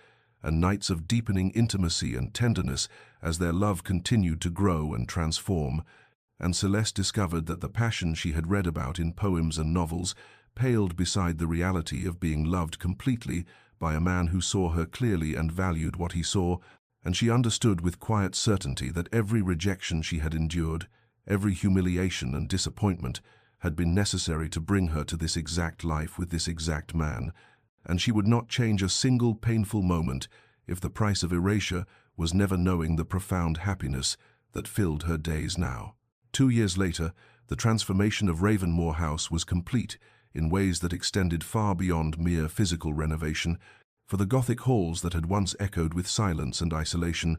and nights of deepening intimacy and tenderness as their love continued to grow and transform, and Celeste discovered that the passion she had read about in poems and novels paled beside the reality of being loved completely by a man who saw her clearly and valued what he saw, and she understood with quiet certainty that every rejection she had endured, every humiliation and disappointment, had been necessary to bring her to this exact life with this exact man, and she would not change a single painful moment if the price of erasure was never knowing the profound happiness that filled her days now. 2 years later, the transformation of Ravenmoor House was complete in ways that extended far beyond mere physical renovation, for the Gothic halls that had once echoed with silence and isolation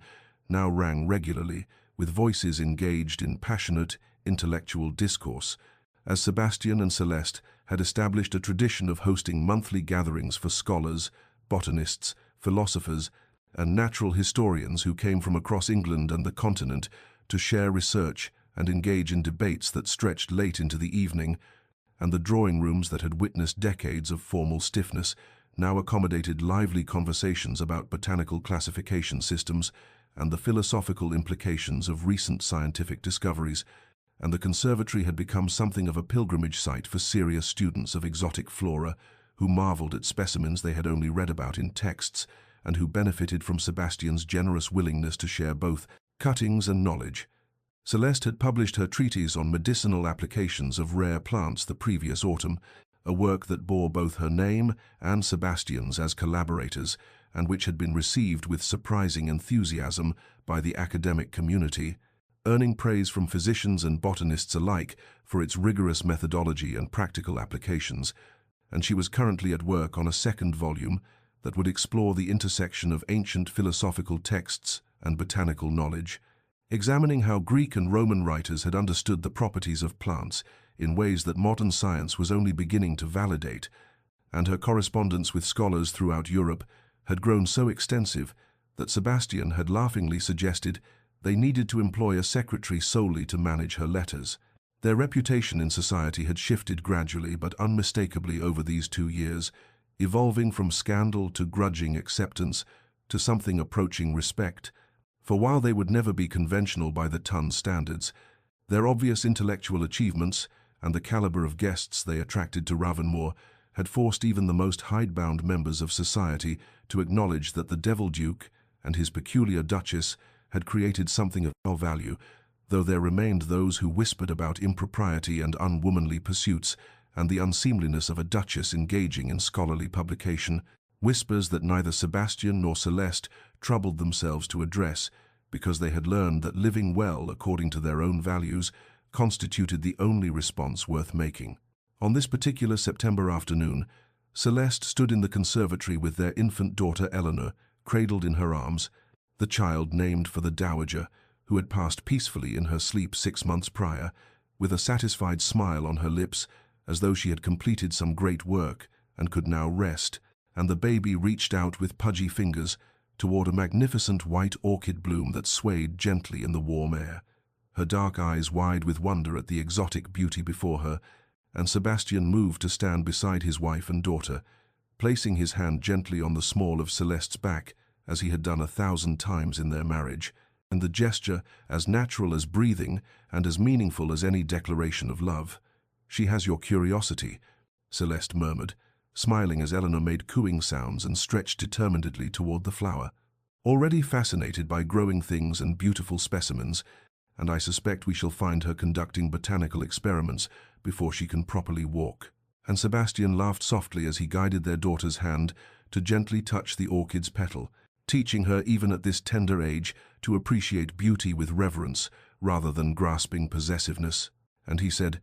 now rang regularly, with voices engaged in passionate, intellectual discourse, as Sebastian and Celeste had established a tradition of hosting monthly gatherings for scholars, botanists, philosophers, and natural historians who came from across England and the continent to share research and engage in debates that stretched late into the evening, and the drawing rooms that had witnessed decades of formal stiffness now accommodated lively conversations about botanical classification systems and the philosophical implications of recent scientific discoveries, and the conservatory had become something of a pilgrimage site for serious students of exotic flora who marveled at specimens they had only read about in texts and who benefited from Sebastian's generous willingness to share both cuttings and knowledge. Celeste had published her treatise on medicinal applications of rare plants the previous autumn, a work that bore both her name and Sebastian's as collaborators, and which had been received with surprising enthusiasm by the academic community, earning praise from physicians and botanists alike for its rigorous methodology and practical applications, and she was currently at work on a second volume that would explore the intersection of ancient philosophical texts and botanical knowledge, examining how Greek and Roman writers had understood the properties of plants in ways that modern science was only beginning to validate, and her correspondence with scholars throughout Europe had grown so extensive that Sebastian had laughingly suggested they needed to employ a secretary solely to manage her letters. Their reputation in society had shifted gradually but unmistakably over these 2 years, evolving from scandal to grudging acceptance to something approaching respect, for while they would never be conventional by the ton standards, their obvious intellectual achievements and the caliber of guests they attracted to Ravenmoor had forced even the most hidebound members of society to acknowledge that the Devil Duke, and his peculiar duchess had created something of value, though there remained those who whispered about impropriety and unwomanly pursuits and the unseemliness of a duchess engaging in scholarly publication, whispers that neither Sebastian nor Celeste troubled themselves to address because they had learned that living well according to their own values constituted the only response worth making. On this particular September afternoon, Celeste stood in the conservatory with their infant daughter Eleanor, cradled in her arms, the child named for the dowager, who had passed peacefully in her sleep 6 months prior, with a satisfied smile on her lips, as though she had completed some great work and could now rest, and the baby reached out with pudgy fingers toward a magnificent white orchid bloom that swayed gently in the warm air, her dark eyes wide with wonder at the exotic beauty before her, and Sebastian moved to stand beside his wife and daughter, placing his hand gently on the small of Celeste's back, as he had done 1,000 times in their marriage, and the gesture as natural as breathing and as meaningful as any declaration of love. "She has your curiosity," Celeste murmured, smiling as Eleanor made cooing sounds and stretched determinedly toward the flower. "Already fascinated by growing things and beautiful specimens, and I suspect we shall find her conducting botanical experiments before she can properly walk." And Sebastian laughed softly as he guided their daughter's hand to gently touch the orchid's petal, teaching her even at this tender age to appreciate beauty with reverence rather than grasping possessiveness. And he said,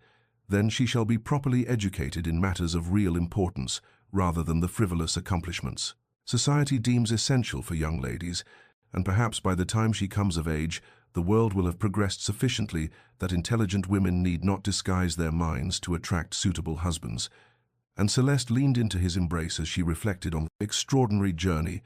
"Then she shall be properly educated in matters of real importance rather than the frivolous accomplishments society deems essential for young ladies, and perhaps by the time she comes of age, the world will have progressed sufficiently that intelligent women need not disguise their minds to attract suitable husbands." And Celeste leaned into his embrace as she reflected on the extraordinary journey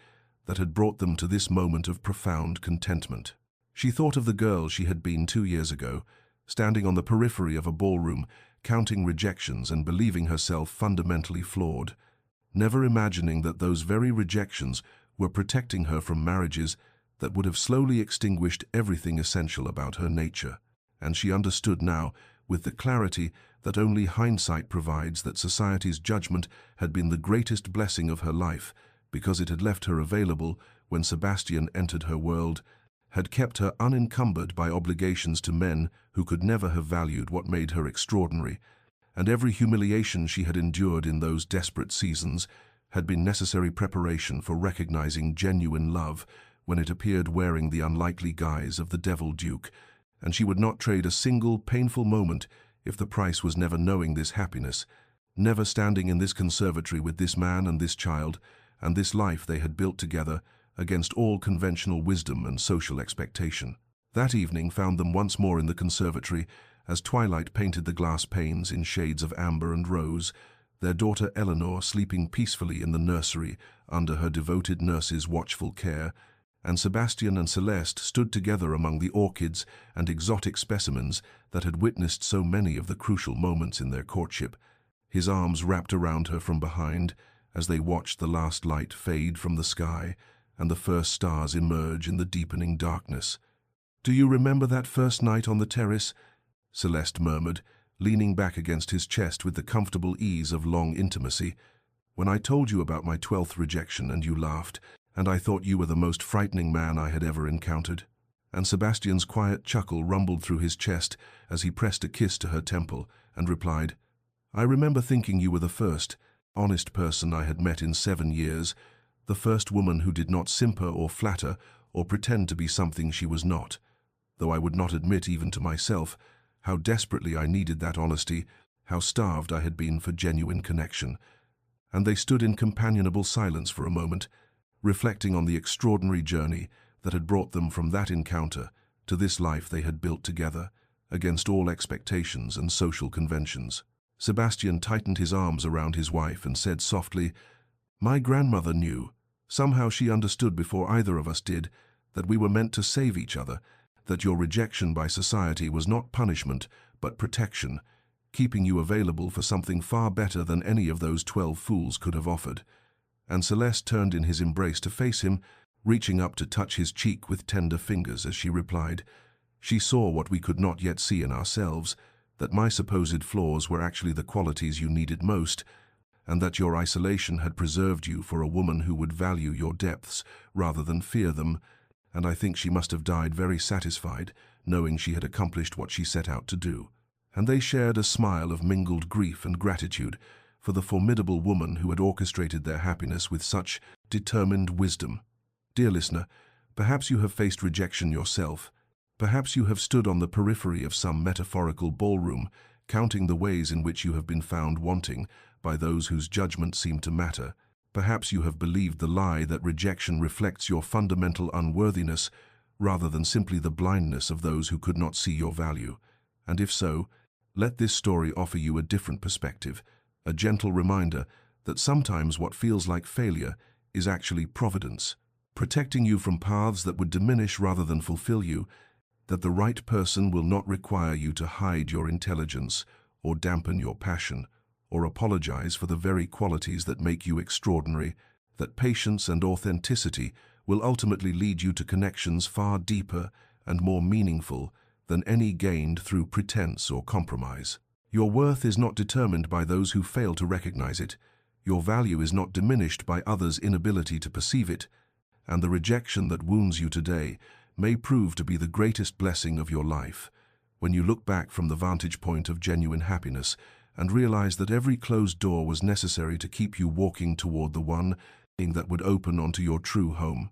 that had brought them to this moment of profound contentment. She thought of the girl she had been 2 years ago, standing on the periphery of a ballroom, counting rejections and believing herself fundamentally flawed, never imagining that those very rejections were protecting her from marriages that would have slowly extinguished everything essential about her nature. And she understood now, with the clarity that only hindsight provides, that society's judgment had been the greatest blessing of her life, because it had left her available when Sebastian entered her world, had kept her unencumbered by obligations to men who could never have valued what made her extraordinary, and every humiliation she had endured in those desperate seasons had been necessary preparation for recognizing genuine love when it appeared wearing the unlikely guise of the Devil Duke, and she would not trade a single painful moment if the price was never knowing this happiness, never standing in this conservatory with this man and this child, and this life they had built together against all conventional wisdom and social expectation. That evening found them once more in the conservatory as twilight painted the glass panes in shades of amber and rose, their daughter Eleanor sleeping peacefully in the nursery under her devoted nurse's watchful care, and Sebastian and Celeste stood together among the orchids and exotic specimens that had witnessed so many of the crucial moments in their courtship, his arms wrapped around her from behind as they watched the last light fade from the sky and the first stars emerge in the deepening darkness. "Do you remember that first night on the terrace?" Celeste murmured, leaning back against his chest with the comfortable ease of long intimacy. "When I told you about my 12th rejection and you laughed, and I thought you were the most frightening man I had ever encountered." And Sebastian's quiet chuckle rumbled through his chest as he pressed a kiss to her temple and replied, "I remember thinking you were the first, honest person I had met in 7 years, the first woman who did not simper or flatter or pretend to be something she was not, though I would not admit even to myself how desperately I needed that honesty, how starved I had been for genuine connection." And they stood in companionable silence for a moment, reflecting on the extraordinary journey that had brought them from that encounter to this life they had built together, against all expectations and social conventions. Sebastian tightened his arms around his wife and said softly, "My grandmother knew, somehow she understood before either of us did, that we were meant to save each other, that your rejection by society was not punishment but protection, keeping you available for something far better than any of those 12 fools could have offered." And Celeste turned in his embrace to face him, reaching up to touch his cheek with tender fingers as she replied, "She saw what we could not yet see in ourselves, that my supposed flaws were actually the qualities you needed most, and that your isolation had preserved you for a woman who would value your depths rather than fear them, and I think she must have died very satisfied, knowing she had accomplished what she set out to do. And they shared a smile of mingled grief and gratitude for the formidable woman who had orchestrated their happiness with such determined wisdom. Dear listener, perhaps you have faced rejection yourself. Perhaps you have stood on the periphery of some metaphorical ballroom, counting the ways in which you have been found wanting by those whose judgment seemed to matter. Perhaps you have believed the lie that rejection reflects your fundamental unworthiness rather than simply the blindness of those who could not see your value. And if so, let this story offer you a different perspective, a gentle reminder that sometimes what feels like failure is actually providence, protecting you from paths that would diminish rather than fulfill you, that the right person will not require you to hide your intelligence or dampen your passion, or apologize for the very qualities that make you extraordinary, that patience and authenticity will ultimately lead you to connections far deeper and more meaningful than any gained through pretense or compromise. Your worth is not determined by those who fail to recognize it. Your value is not diminished by others' inability to perceive it, and the rejection that wounds you today may prove to be the greatest blessing of your life. When you look back from the vantage point of genuine happiness and realize that every closed door was necessary to keep you walking toward the one that would open onto your true home.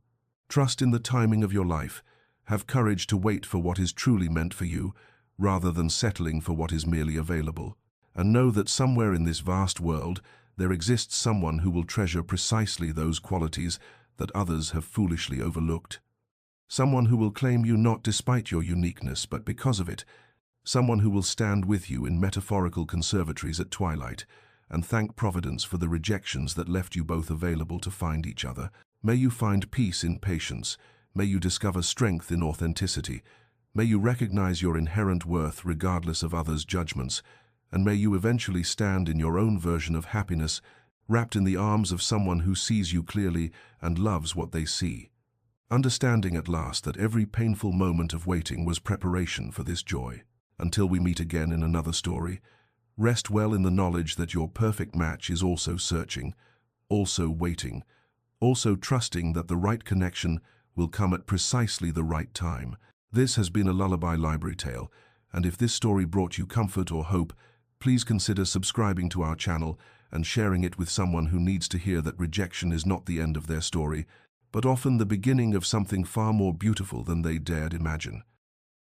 Trust in the timing of your life. Have courage to wait for what is truly meant for you, rather than settling for what is merely available. And know that somewhere in this vast world, there exists someone who will treasure precisely those qualities that others have foolishly overlooked. Someone who will claim you not despite your uniqueness, but because of it. Someone who will stand with you in metaphorical conservatories at twilight and thank Providence for the rejections that left you both available to find each other. May you find peace in patience. May you discover strength in authenticity. May you recognize your inherent worth regardless of others' judgments. And may you eventually stand in your own version of happiness, wrapped in the arms of someone who sees you clearly and loves what they see. Understanding at last that every painful moment of waiting was preparation for this joy. Until we meet again in another story, rest well in the knowledge that your perfect match is also searching, also waiting, also trusting that the right connection will come at precisely the right time. This has been a Lullaby Library Tale, and if this story brought you comfort or hope, please consider subscribing to our channel and sharing it with someone who needs to hear that rejection is not the end of their story, but often the beginning of something far more beautiful than they dared imagine.